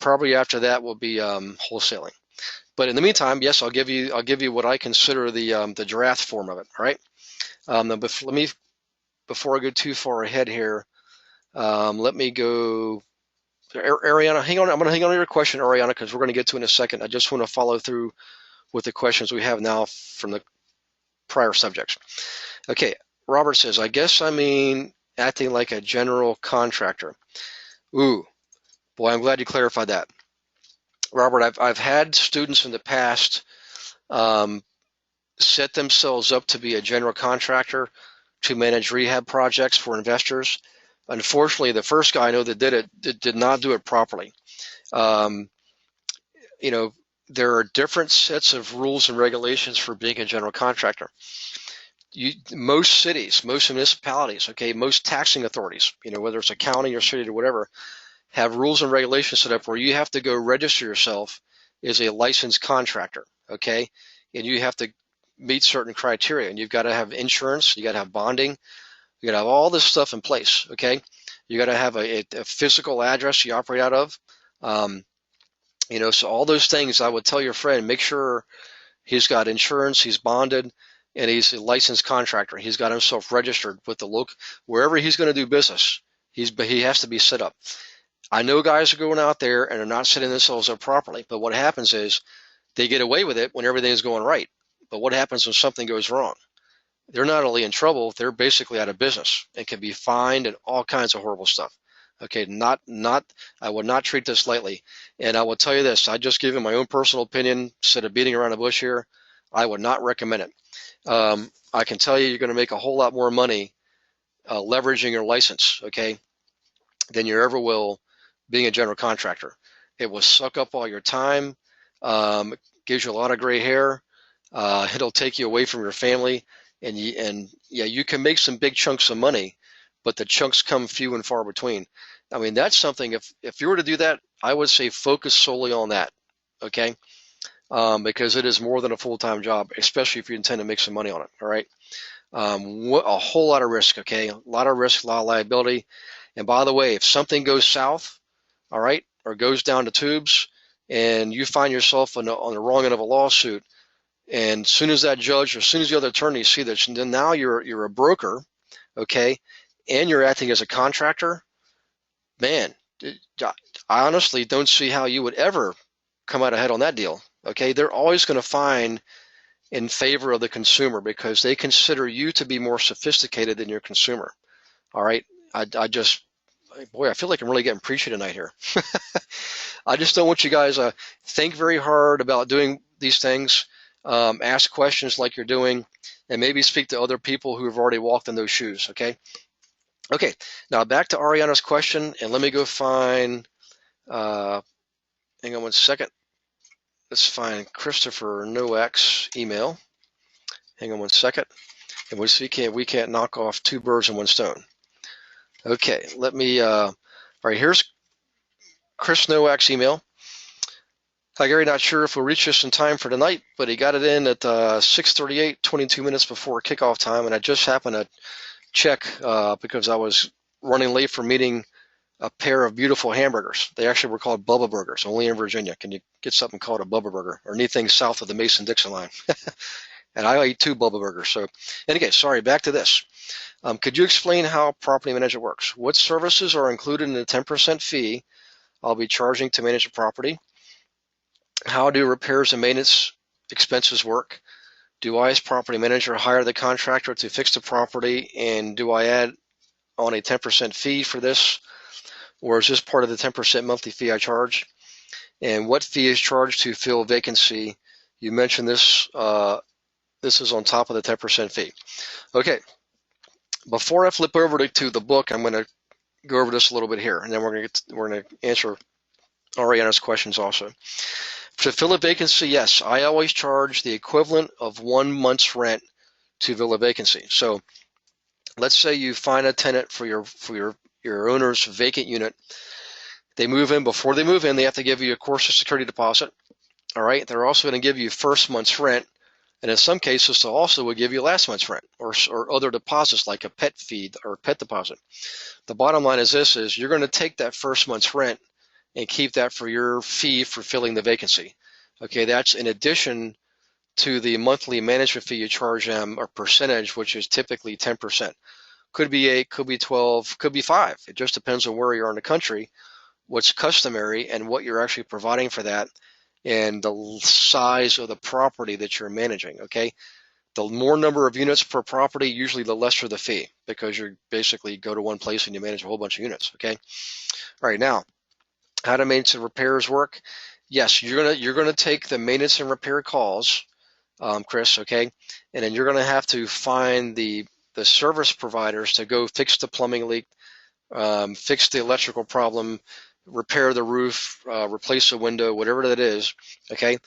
Probably after that will be wholesaling. But in the meantime, yes, I'll give you what I consider the draft form of it. All right. Let me before I go too far ahead here. Let me go. Ariana, hang on. I'm going to hang on to your question, Ariana, because we're going to get to it in a second. I just want to follow through with the questions we have now from the prior subjects. Okay, Robert says, I guess I mean acting like a general contractor. Ooh, boy, I'm glad you clarified that. Robert, I've had students in the past set themselves up to be a general contractor to manage rehab projects for investors. Unfortunately, the first guy I know that did it did not do it properly. You know, there are different sets of rules and regulations for being a general contractor. Most cities, most municipalities, okay, most taxing authorities, whether it's a county or city or whatever, have rules and regulations set up where you have to go register yourself as a licensed contractor, okay, and you have to meet certain criteria, and you've got to have insurance, you got to have bonding, you got to have all this stuff in place, okay. You got to have a physical address you operate out of. So all those things, I would tell your friend, make sure he's got insurance, he's bonded, and he's a licensed contractor. He's got himself registered with the local, wherever he's going to do business. He has to be set up. I know guys are going out there and are not setting themselves up properly, but what happens is they get away with it when everything is going right. But what happens when something goes wrong? They're not only in trouble, they're basically out of business and can be fined and all kinds of horrible stuff. Okay, I would not treat this lightly. And I will tell you this, I just give you my own personal opinion instead of beating around the bush here. I would not recommend it. I can tell you're going to make a whole lot more money leveraging your license, okay, than you ever will being a general contractor. It will suck up all your time, gives you a lot of gray hair. It'll take you away from your family, and you can make some big chunks of money, but the chunks come few and far between. I mean, that's something, if you were to do that, I would say focus solely on that, okay? Because it is more than a full-time job, especially if you intend to make some money on it, all right? A whole lot of risk, okay? A lot of risk, a lot of liability. And by the way, if something goes south, all right, or goes down the tubes, and you find yourself on the wrong end of a lawsuit, and as soon as that judge or as soon as the other attorneys see that, then now you're a broker, okay, and you're acting as a contractor, man, I honestly don't see how you would ever come out ahead on that deal. Okay, they're always going to find in favor of the consumer because they consider you to be more sophisticated than your consumer. All right, I just, boy, I feel like I'm really getting preachy tonight here. I just don't want you guys to think very hard about doing these things. Ask questions like you're doing, and maybe speak to other people who have already walked in those shoes. Okay. Okay. Now back to Ariana's question, and let me go find. Hang on one second. Let's find Christopher Nowak's email. Hang on one second. And we can't knock off two birds in one stone. Okay, let me, all right, here's Chris Nowak's email. Hi, Gary, not sure if we'll reach this in time for tonight, but he got it in at 6:38, 22 minutes before kickoff time, and I just happened to check because I was running late for meeting a pair of beautiful hamburgers. They actually were called Bubba Burgers, only in Virginia. Can you get something called a Bubba Burger or anything south of the Mason-Dixon line? And I eat 2 Bubba Burgers. So, anyway, sorry, back to this. Could you explain how property management works? What services are included in the 10% fee I'll be charging to manage a property? How do repairs and maintenance expenses work? Do I, as property manager, hire the contractor to fix the property, and do I add on a 10% fee for this? Or is this part of the 10% monthly fee I charge? And what fee is charged to fill vacancy? You mentioned this. This is on top of the 10% fee. Okay. Before I flip over to the book, I'm going to go over this a little bit here, and then we're going to answer Ariana's questions also. To fill a vacancy, yes, I always charge the equivalent of 1 month's rent to fill a vacancy. So let's say you find a tenant for your owner's vacant unit. They move in. Before they move in, they have to give you, of course, a security deposit. All right. They're also going to give you first month's rent. And in some cases, they also will give you last month's rent or other deposits like a pet fee or pet deposit. The bottom line is this, is you're going to take that first month's rent and keep that for your fee for filling the vacancy. Okay, that's in addition to the monthly management fee you charge them, or percentage, which is typically 10%. Could be 8, could be 12, could be 5. It just depends on where you are in the country, what's customary, and what you're actually providing for that, and the size of the property that you're managing. Okay, the more number of units per property, usually the lesser the fee, because you basically go to one place and you manage a whole bunch of units. Okay, all right, now how do maintenance and repairs work? Yes, you're gonna take the maintenance and repair calls, Chris. Okay, and then you're gonna have to find the service providers to go fix the plumbing leak, fix the electrical problem, repair the roof, replace a window, whatever that is. Okay,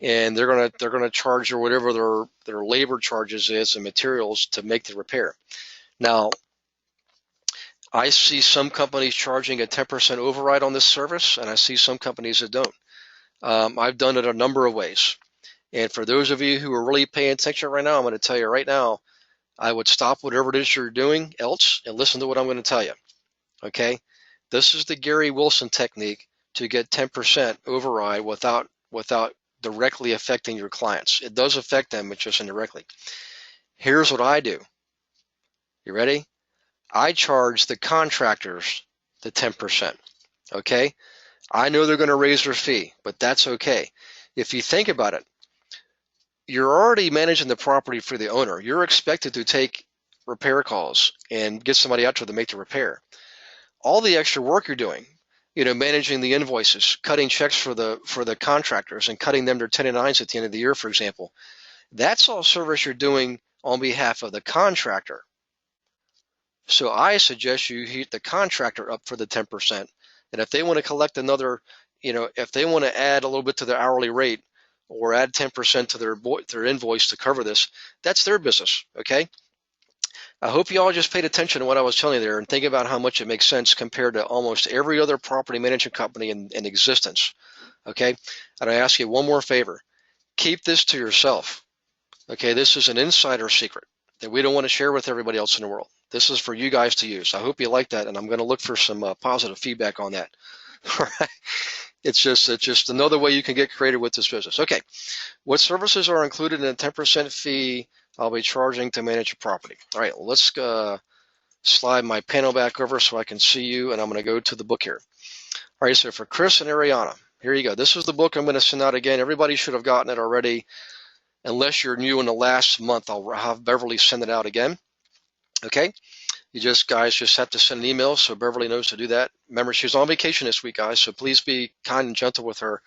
and they're gonna charge you whatever their labor charges is and materials to make the repair. Now, I see some companies charging a 10% override on this service, and I see some companies that don't. I've done it a number of ways. And for those of you who are really paying attention right now, I'm going to tell you right now, I would stop whatever it is you're doing else and listen to what I'm going to tell you. Okay? This is the Gary Wilson technique to get 10% override without directly affecting your clients. It does affect them, but just indirectly. Here's what I do. You ready? I charge the contractors the 10%. Okay? I know they're going to raise their fee, but that's okay. If you think about it, you're already managing the property for the owner. You're expected to take repair calls and get somebody out to make the repair. All the extra work you're doing, managing the invoices, cutting checks for the contractors and cutting them their 1099s at the end of the year, for example, that's all service you're doing on behalf of the contractor. So I suggest you heat the contractor up for the 10%. And if they want to collect another, if they want to add a little bit to their hourly rate or add 10% to their invoice to cover this, that's their business. Okay. I hope you all just paid attention to what I was telling you there and think about how much it makes sense compared to almost every other property management company in existence. Okay. And I ask you one more favor. Keep this to yourself. Okay. This is an insider secret that we don't want to share with everybody else in the world. This is for you guys to use. I hope you like that, and I'm going to look for some positive feedback on that. All right. It's just another way you can get creative with this business. Okay. What services are included in a 10% fee I'll be charging to manage your property? All right. Let's slide my panel back over so I can see you, and I'm going to go to the book here. All right. So for Chris and Ariana, here you go. This is the book I'm going to send out again. Everybody should have gotten it already. Unless you're new in the last month, I'll have Beverly send it out again. Okay. You guys just have to send an email so Beverly knows to do that. Remember, she's on vacation this week, guys, so please be kind and gentle with her.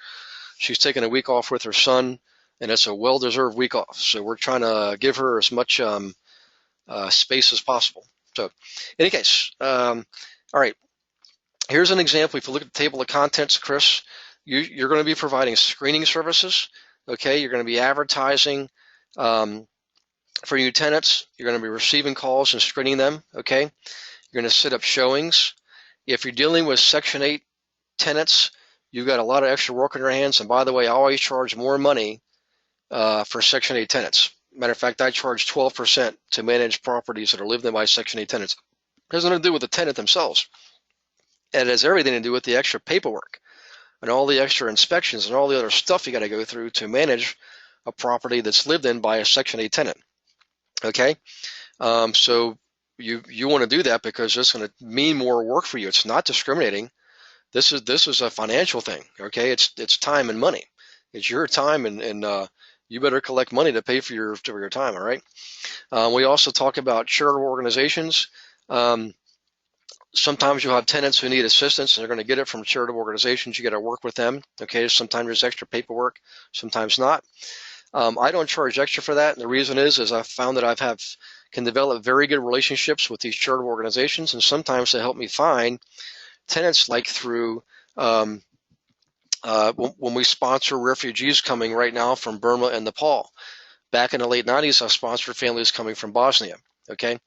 She's taking a week off with her son, and it's a well-deserved week off. So we're trying to give her as much space as possible. So in any case, all right, here's an example. If you look at the table of contents, Chris, you're going to be providing screening services. Okay, you're going to be advertising for new tenants. You're going to be receiving calls and screening them. Okay, you're going to set up showings. If you're dealing with Section 8 tenants, you've got a lot of extra work on your hands. And by the way, I always charge more money for Section 8 tenants. Matter of fact, I charge 12% to manage properties that are lived in by Section 8 tenants. It has nothing to do with the tenant themselves. It has everything to do with the extra paperwork and all the extra inspections and all the other stuff you got to go through to manage a property that's lived in by a Section 8 tenant. Okay, so you want to do that because it's going to mean more work for you. It's not discriminating. This is a financial thing. Okay, it's time and money. It's your time, and you better collect money to pay for your time. All right. We also talk about charitable organizations. Sometimes you'll have tenants who need assistance and they're going to get it from charitable organizations. You got to work with them. Okay, sometimes there's extra paperwork, sometimes not. I don't charge extra for that, and the reason is I've found that can develop very good relationships with these charitable organizations, and sometimes they help me find tenants, like through when we sponsor refugees coming right now from Burma and Nepal. Back in the late 90s, I sponsored families coming from Bosnia. Okay,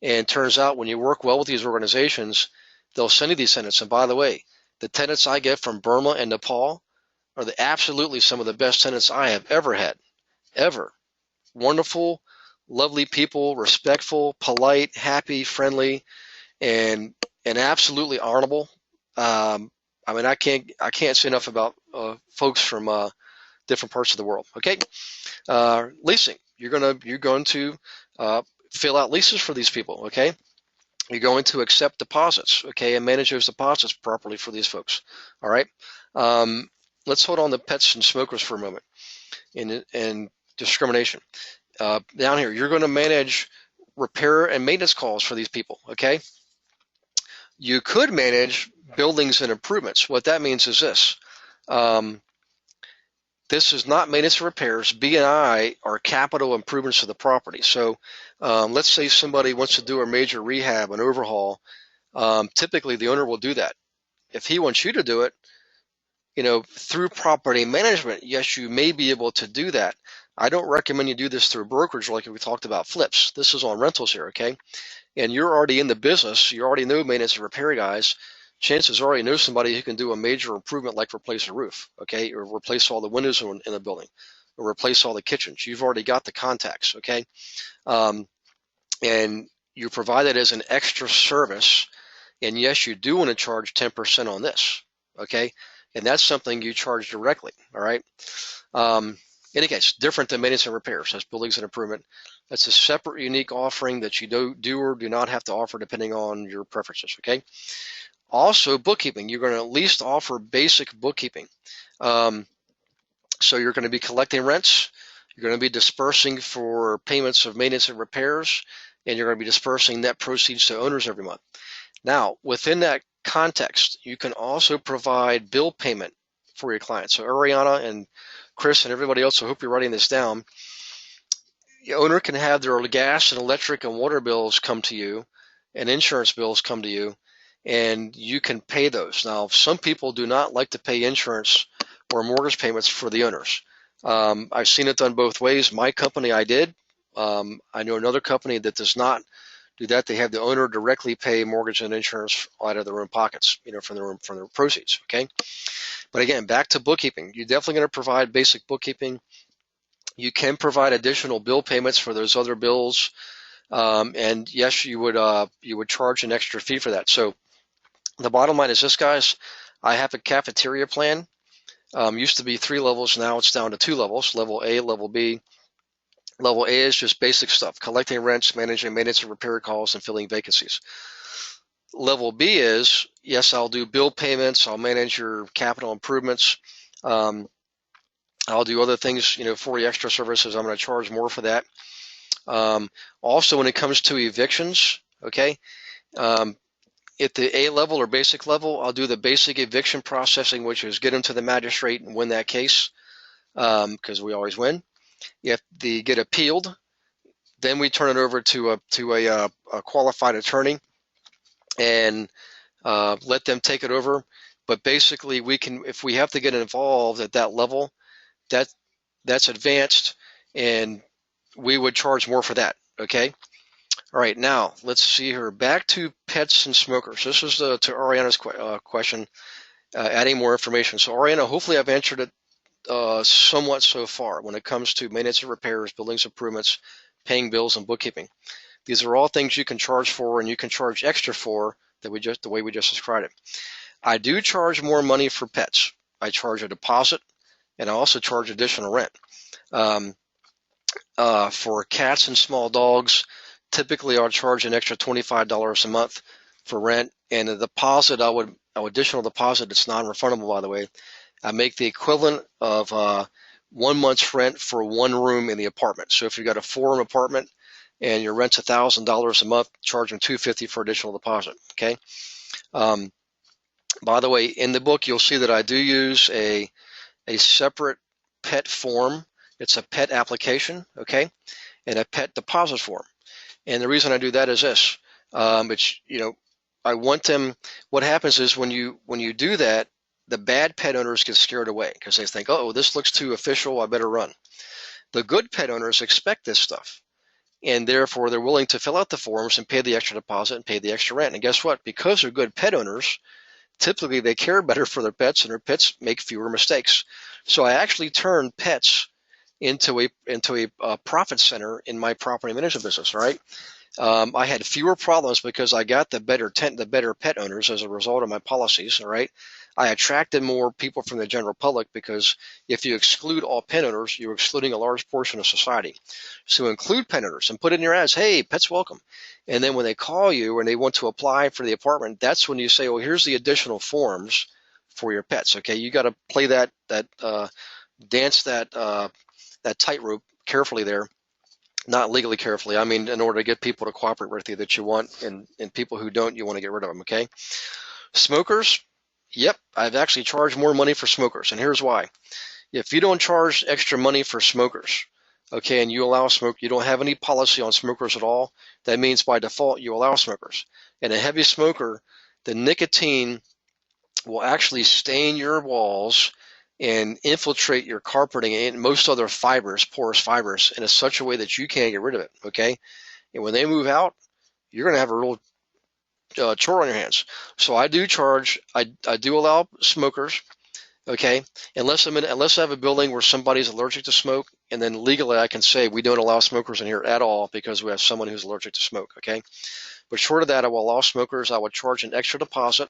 and it turns out when you work well with these organizations, they'll send you these tenants. And by the way, the tenants I get from Burma and Nepal are absolutely some of the best tenants I have ever had, ever. Wonderful, lovely people, respectful, polite, happy, friendly, and absolutely honorable. I mean, I can't say enough about folks from different parts of the world. Okay, leasing. You're going to fill out leases for these people. Okay, you're going to accept deposits. Okay, and manage those deposits properly for these folks. All right. Let's hold on to pets and smokers for a moment, and discrimination. Down here, you're going to manage repair and maintenance calls for these people. Okay. You could manage buildings and improvements. What that means is this. This is not maintenance and repairs. B&I are capital improvements to the property. So let's say somebody wants to do a major rehab and overhaul. Typically, the owner will do that. If he wants you to do it, through property management, yes, you may be able to do that. I don't recommend you do this through brokerage like we talked about flips. This is on rentals here, okay? And you're already in the business. You already know maintenance and repair guys. Chances are you know somebody who can do a major improvement like replace a roof, okay, or replace all the windows in the building, or replace all the kitchens. You've already got the contacts, okay? And you provide it as an extra service. And yes, you do want to charge 10% on this, okay? And that's something you charge directly, all right? In any case, different than maintenance and repairs. That's buildings and improvement. That's a separate, unique offering that you do or do not have to offer depending on your preferences, okay? Also, bookkeeping. You're going to at least offer basic bookkeeping. So you're going to be collecting rents. You're going to be dispersing for payments of maintenance and repairs, and you're going to be dispersing net proceeds to owners every month. Now, within that context, you can also provide bill payment for your clients. So Ariana and Chris and everybody else, I hope you're writing this down. The owner can have their gas and electric and water bills come to you, and insurance bills come to you, and you can pay those. Now, some people do not like to pay insurance or mortgage payments for the owners. I've seen it done both ways. My company, I did. I know another company that does not do that. They have the owner directly pay mortgage and insurance out of their own pockets, from their proceeds. Okay. But again, back to bookkeeping. You're definitely going to provide basic bookkeeping. You can provide additional bill payments for those other bills, and yes, you would charge an extra fee for that. So the bottom line is this, guys. I have a cafeteria plan. Used to be 3 levels. Now it's down to 2 levels: level A, level B. Level A is just basic stuff: collecting rents, managing maintenance and repair calls, and filling vacancies. Level B is, yes, I'll do bill payments. I'll manage your capital improvements. I'll do other things, for the extra services. I'm going to charge more for that. Also, when it comes to evictions, okay, at the A level or basic level, I'll do the basic eviction processing, which is get them to the magistrate and win that case, because we always win. If they get appealed, then we turn it over to a qualified attorney and let them take it over. But basically, if we have to get involved at that level, that's advanced, and we would charge more for that. Okay. All right. Now let's see here. Back to pets and smokers. This is to Ariana's question. Adding more information. So Ariana, hopefully I've answered it somewhat so far when it comes to maintenance and repairs, buildings improvements, paying bills, and bookkeeping. These are all things you can charge for, and you can charge extra for the way we just described it. I do charge more money for pets. I charge a deposit, and I also charge additional rent. For cats and small dogs, typically I'll charge an extra $25 a month for rent, and a deposit, additional deposit, it's non-refundable, by the way. I make the equivalent of 1 month's rent for one room in the apartment. So if you've got a 4-room apartment, and your rent's $1,000 a month, charge them $250 for additional deposit. Okay. By the way, in the book, you'll see that I do use a separate pet form. It's a pet application, okay, and a pet deposit form. And the reason I do that is this: I want them. What happens is when you do that, the bad pet owners get scared away because they think, oh, this looks too official, I better run. The good pet owners expect this stuff, and therefore they're willing to fill out the forms and pay the extra deposit and pay the extra rent. And guess what? Because they're good pet owners, typically they care better for their pets, and their pets make fewer mistakes. So I actually turn pets into a profit center in my property management business. All right. I had fewer problems because I got the better pet owners as a result of my policies. All right. I attracted more people from the general public because if you exclude all pet owners, you're excluding a large portion of society. So include pet owners and put in your ads, hey, pets welcome. And then when they call you and they want to apply for the apartment, that's when you say, well, here's the additional forms for your pets. Okay. You got to play dance that tightrope carefully there. Not legally carefully. I mean, in order to get people to cooperate with you that you want, and people who don't, you want to get rid of them, okay? Smokers, yep, I've actually charged more money for smokers, and here's why. If you don't charge extra money for smokers, okay, and you allow smoke, you don't have any policy on smokers at all, that means by default you allow smokers. And a heavy smoker, the nicotine will actually stain your walls and infiltrate your carpeting and most other fibers, porous fibers, in such a way that you can't get rid of it, okay? And when they move out, you're going to have a real chore on your hands. So I do charge, I do allow smokers, okay? Unless I have a building where somebody's allergic to smoke, and then legally I can say we don't allow smokers in here at all because we have someone who's allergic to smoke, okay? But short of that, I will allow smokers. I would charge an extra deposit,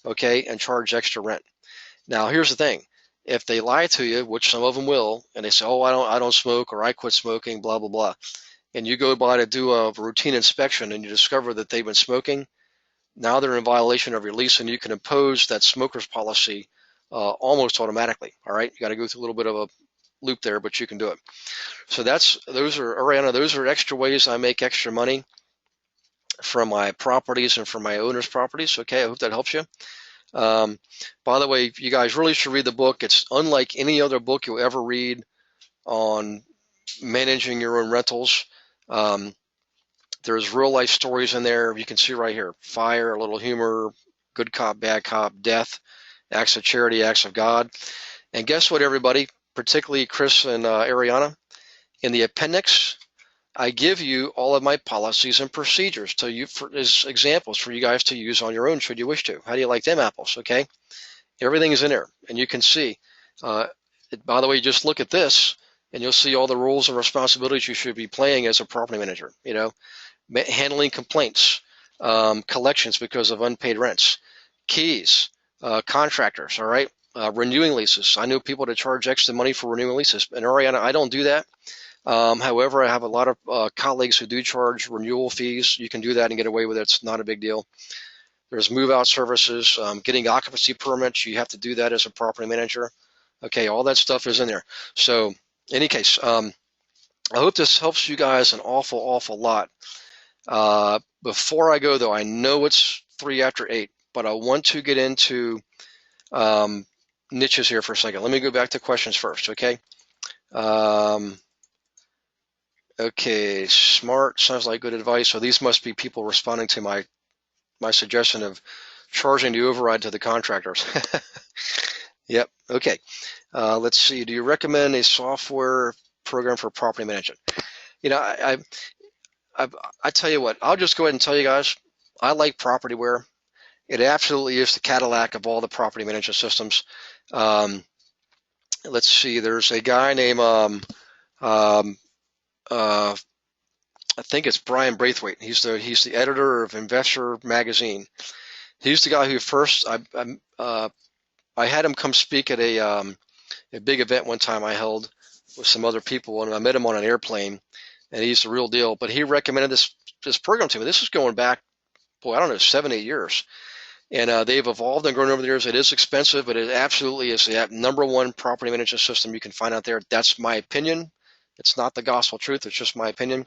okay, and charge extra rent. Now, here's the thing. If they lie to you, which some of them will, and they say, oh, I don't smoke, or I quit smoking, blah, blah, blah, and you go by to do a routine inspection and you discover that they've been smoking, now they're in violation of your lease, and you can impose that smoker's policy almost automatically. All right, you got to go through a little bit of a loop there, but you can do it. So those are extra ways I make extra money from my properties and from my owner's properties. Okay, I hope that helps you. By the way, you guys really should read the book. It's unlike any other book you'll ever read on managing your own rentals. There's real life stories in there. You can see right here: fire, a little humor, good cop, bad cop, death, acts of charity, acts of God. And guess what, everybody, particularly Chris and Ariana, in the appendix, I give you all of my policies and procedures to you as examples for you guys to use on your own should you wish to. How do you like them apples? Okay, everything is in there, and you can see. By the way, just look at this, and you'll see all the roles and responsibilities you should be playing as a property manager. You know, handling complaints, collections because of unpaid rents, keys, contractors. All right, renewing leases. I know people to charge extra money for renewing leases, and Ariana, I don't do that. However, I have a lot of colleagues who do charge renewal fees. You can do that and get away with it. It's not a big deal. There's move-out services, getting occupancy permits. You have to do that as a property manager. Okay, all that stuff is in there. So, in any case, I hope this helps you guys an awful, awful lot. Before I go, though, I know it's 3 after 8, but I want to get into niches here for a second. Let me go back to questions first, okay? Okay, smart, sounds like good advice. So these must be people responding to my suggestion of charging the override to the contractors. Yep, okay. Let's see, do you recommend a software program for property management? You know, I tell you what, I'll just go ahead and tell you guys, I like Propertyware. It absolutely is the Cadillac of all the property management systems. Let's see, there's a guy named I think it's Brian Braithwaite. He's the editor of Investor Magazine. He's the guy who first I had him come speak at a big event one time I held with some other people, and I met him on an airplane, and he's the real deal. But he recommended this program to me. This is going back, boy, I don't know, 7, 8 years. And they've evolved and grown over the years. It is expensive, but it absolutely is the number one property management system you can find out there. That's my opinion. It's not the gospel truth. It's just my opinion.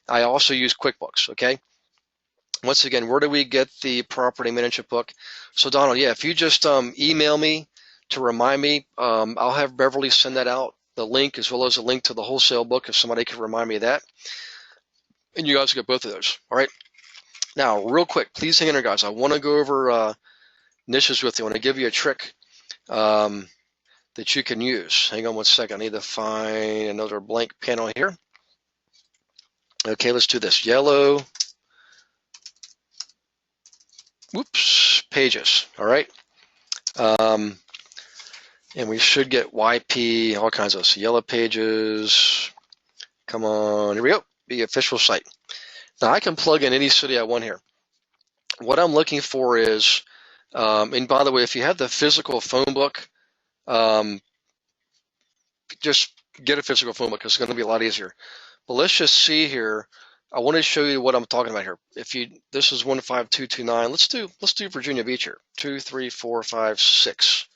I also use QuickBooks, okay? Once again, where do we get the property management book? So Donald, yeah, if you just email me to remind me, I'll have Beverly send that out, the link as well as a link to the wholesale book if somebody could remind me of that. And you guys get both of those, all right? Now, real quick, please hang in there, guys. I want to go over niches with you. I want to give you a trick that you can use. Hang on one second. I need to find another blank panel here. Okay, let's do this. Yellow. Whoops, pages, all right? And we should get YP, all kinds of yellow pages. Come on, here we go, the official site. Now I can plug in any city I want here. What I'm looking for is, and by the way, if you have the physical phone book, just get a physical phone book because it's going to be a lot easier. But let's just see here. I want to show you what I'm talking about here. This is 15229. Let's do Virginia Beach here. 2, 3, 4, 5, 6.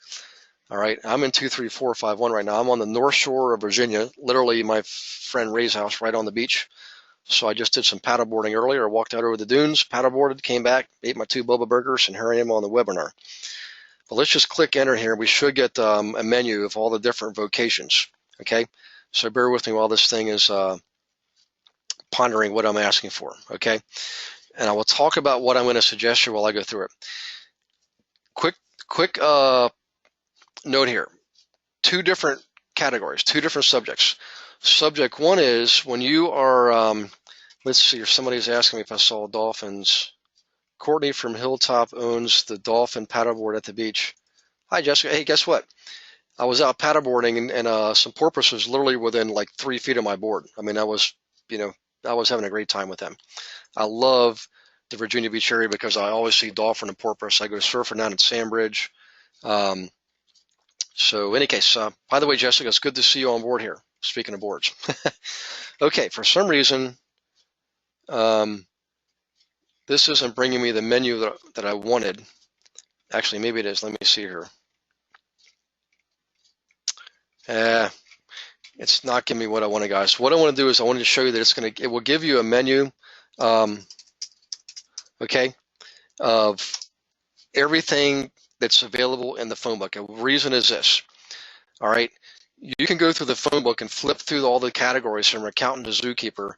All right, I'm in 23451 right now. I'm on the North Shore of Virginia, literally my friend Ray's house, right on the beach. So I just did some paddleboarding earlier. I walked out over the dunes, paddleboarded, came back, ate my 2 Bubba burgers, and here I am on the webinar. But let's just click enter here. We should get a menu of all the different vocations. Okay, so bear with me while this thing is pondering what I'm asking for, okay? And I will talk about what I'm going to suggest you while I go through it. Quick note here. 2 different categories, 2 different subjects. Subject 1 is when you are, let's see, if somebody's asking me if I saw dolphins. Courtney from Hilltop owns the dolphin paddleboard at the beach. Hi, Jessica. Hey, guess what? I was out paddleboarding and some porpoise was literally within like 3 feet of my board. I mean, I was having a great time with them. I love the Virginia Beach area because I always see dolphin and porpoise. I go surfing down at Sandbridge. So in any case, by the way, Jessica, it's good to see you on board here. Speaking of boards. Okay, for some reason, this isn't bringing me the menu that I wanted. Actually, maybe it is. Let me see here. It's not giving me what I wanted, guys. What I want to do is I wanted to show you that it will give you a menu, okay, of everything that's available in the phone book. The reason is this, all right? You can go through the phone book and flip through all the categories from accountant to zookeeper.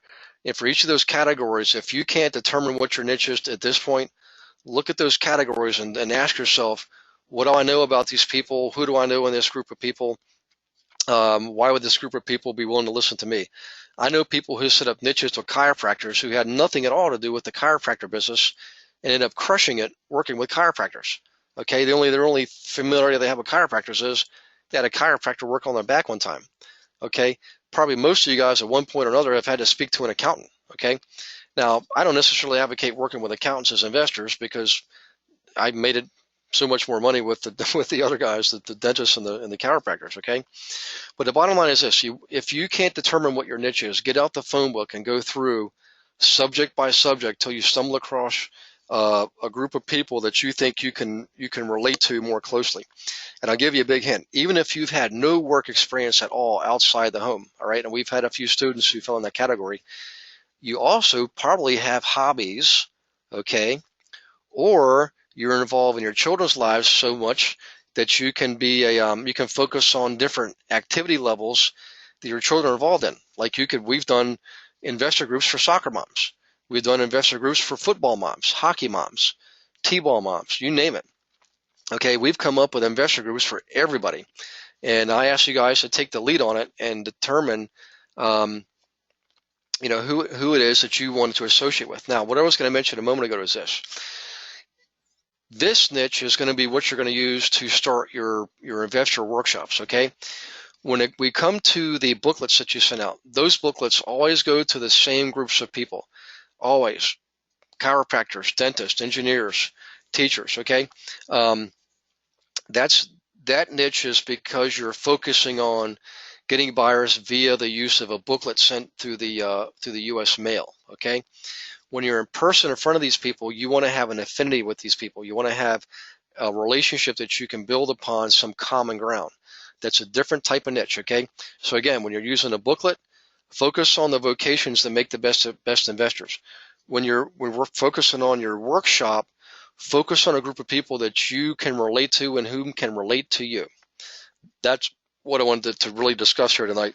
And for each of those categories, if you can't determine what your niche is at this point, look at those categories and ask yourself, what do I know about these people? Who do I know in this group of people? Why would this group of people be willing to listen to me? I know people who set up niches with chiropractors who had nothing at all to do with the chiropractor business and ended up crushing it working with chiropractors. Okay, their only familiarity they have with chiropractors is they had a chiropractor work on their back one time. Okay, probably most of you guys at one point or another have had to speak to an accountant. Okay, now I don't necessarily advocate working with accountants as investors because I made it so much more money with the other guys, the dentists and the chiropractors. Okay, but the bottom line is this: if you can't determine what your niche is, get out the phone book and go through subject by subject till you stumble across a group of people that you think you can relate to more closely. And I'll give you a big hint. Even if you've had no work experience at all outside the home, all right, and we've had a few students who fell in that category, you also probably have hobbies, okay, or you're involved in your children's lives so much that you can be you can focus on different activity levels that your children are involved in. Like we've done investor groups for soccer moms. We've done investor groups for football moms, hockey moms, t-ball moms, you name it. Okay, we've come up with investor groups for everybody. And I ask you guys to take the lead on it and determine who it is that you wanted to associate with. Now, what I was going to mention a moment ago is this. This niche is going to be what you're going to use to start your investor workshops, okay? When we come to the booklets that you send out, those booklets always go to the same groups of people, always. Chiropractors, dentists, engineers, teachers, okay? That niche is because you're focusing on getting buyers via the use of a booklet sent through the U.S. mail, okay? When you're in person in front of these people, you want to have an affinity with these people. You want to have a relationship that you can build upon some common ground. That's a different type of niche, okay? So again, when you're using a booklet, Focus on the vocations that make the best investors. When we're focusing on your workshop, focus on a group of people that you can relate to and whom can relate to you. That's what I wanted to really discuss here tonight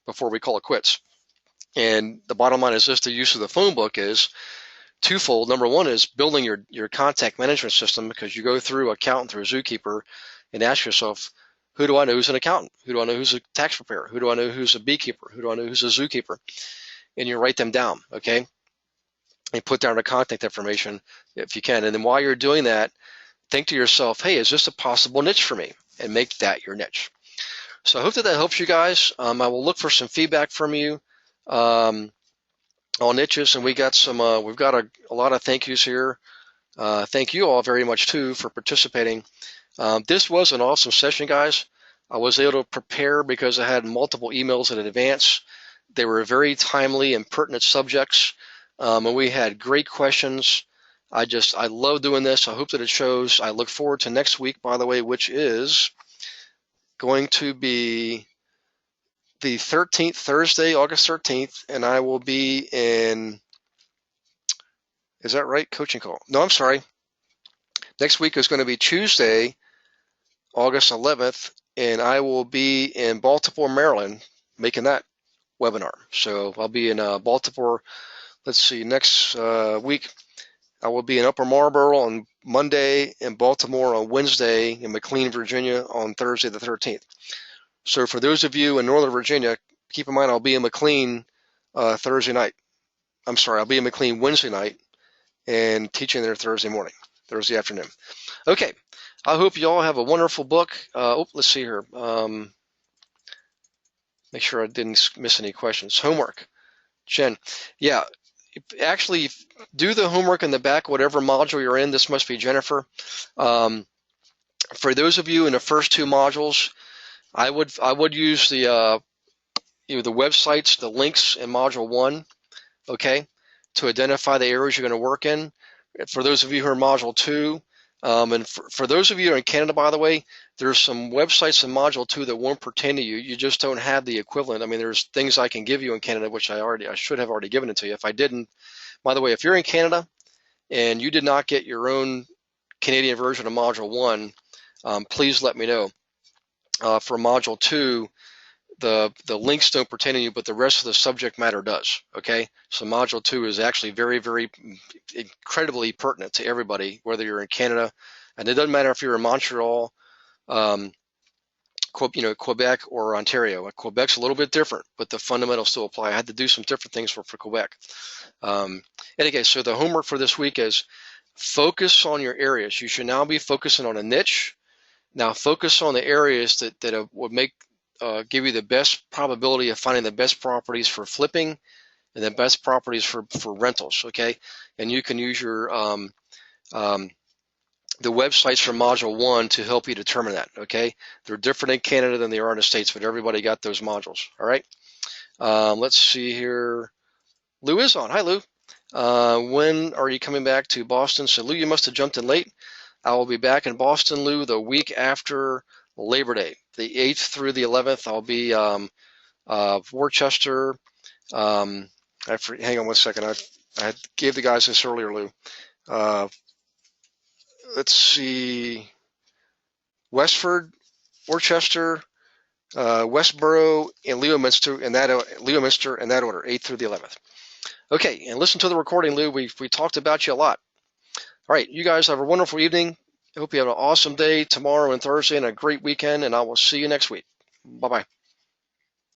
before we call it quits. And the bottom line is this: the use of the phone book is twofold. Number one is building your contact management system, because you go through accountant, through Zookeeper, and ask yourself, who do I know who's an accountant? Who do I know who's a tax preparer? Who do I know who's a beekeeper? Who do I know who's a zookeeper? And you write them down, okay? And put down the contact information if you can. And then while you're doing that, think to yourself, hey, is this a possible niche for me? And make that your niche. So I hope that helps you guys. I will look for some feedback from you on niches, and we've got a lot of thank yous here. Thank you all very much too for participating. This was an awesome session, guys. I was able to prepare because I had multiple emails in advance. They were very timely and pertinent subjects, and we had great questions. I love doing this. I hope that it shows. I look forward to next week, by the way, which is going to be the 13th, Thursday, August 13th, and I will be in, is that right? Coaching call. No, I'm sorry. Next week is going to be Tuesday, August 11th, and I will be in Baltimore, Maryland, making that webinar. So I'll be in Baltimore, let's see, next week. I will be in Upper Marlboro on Monday, and Baltimore on Wednesday, in McLean, Virginia on Thursday the 13th. So for those of you in Northern Virginia, keep in mind I'll be in McLean Thursday night. I'm sorry, I'll be in McLean Wednesday night and teaching there Thursday afternoon. Okay, I hope you all have a wonderful book. Let's see here. Make sure I didn't miss any questions. Homework. Jen, yeah, actually do the homework in the back, whatever module you're in. This must be Jennifer. For those of you in the first two modules, I would use the websites, the links in module 1, okay, to identify the areas you're going to work in. For those of you who are in module 2, and for those of you who are in Canada, by the way, there's some websites in module 2 that won't pertain to you. You just don't have the equivalent. I mean, there's things I can give you in Canada, which I should have already given it to you. If I didn't, by the way, if you're in Canada and you did not get your own Canadian version of module 1, please let me know. For module 2, the links don't pertain to you, but the rest of the subject matter does. Okay, so module 2 is actually very, very incredibly pertinent to everybody, whether you're in Canada, and it doesn't matter if you're in Montreal, Quebec, or Ontario. Quebec's a little bit different, but the fundamentals still apply. I had to do some different things for Quebec. Anyway, so the homework for this week is focus on your areas. You should now be focusing on a niche. Now focus on the areas that would give you the best probability of finding the best properties for flipping and the best properties for rentals, okay? And you can use your the websites from module 1 to help you determine that, okay? They're different in Canada than they are in the States, but everybody got those modules, all right? Let's see here. Lou is on. Hi, Lou. When are you coming back to Boston? So, Lou, you must have jumped in late. I will be back in Boston, Lou, the week after Labor Day, the 8th through the 11th. I'll be Worcester. Hang on one second. I gave the guys this earlier, Lou. Let's see. Westford, Worcester, Westboro, and Leominster in that order, 8th through the 11th. Okay, and listen to the recording, Lou. We talked about you a lot. All right, you guys have a wonderful evening. I hope you have an awesome day tomorrow and Thursday and a great weekend, and I will see you next week. Bye-bye.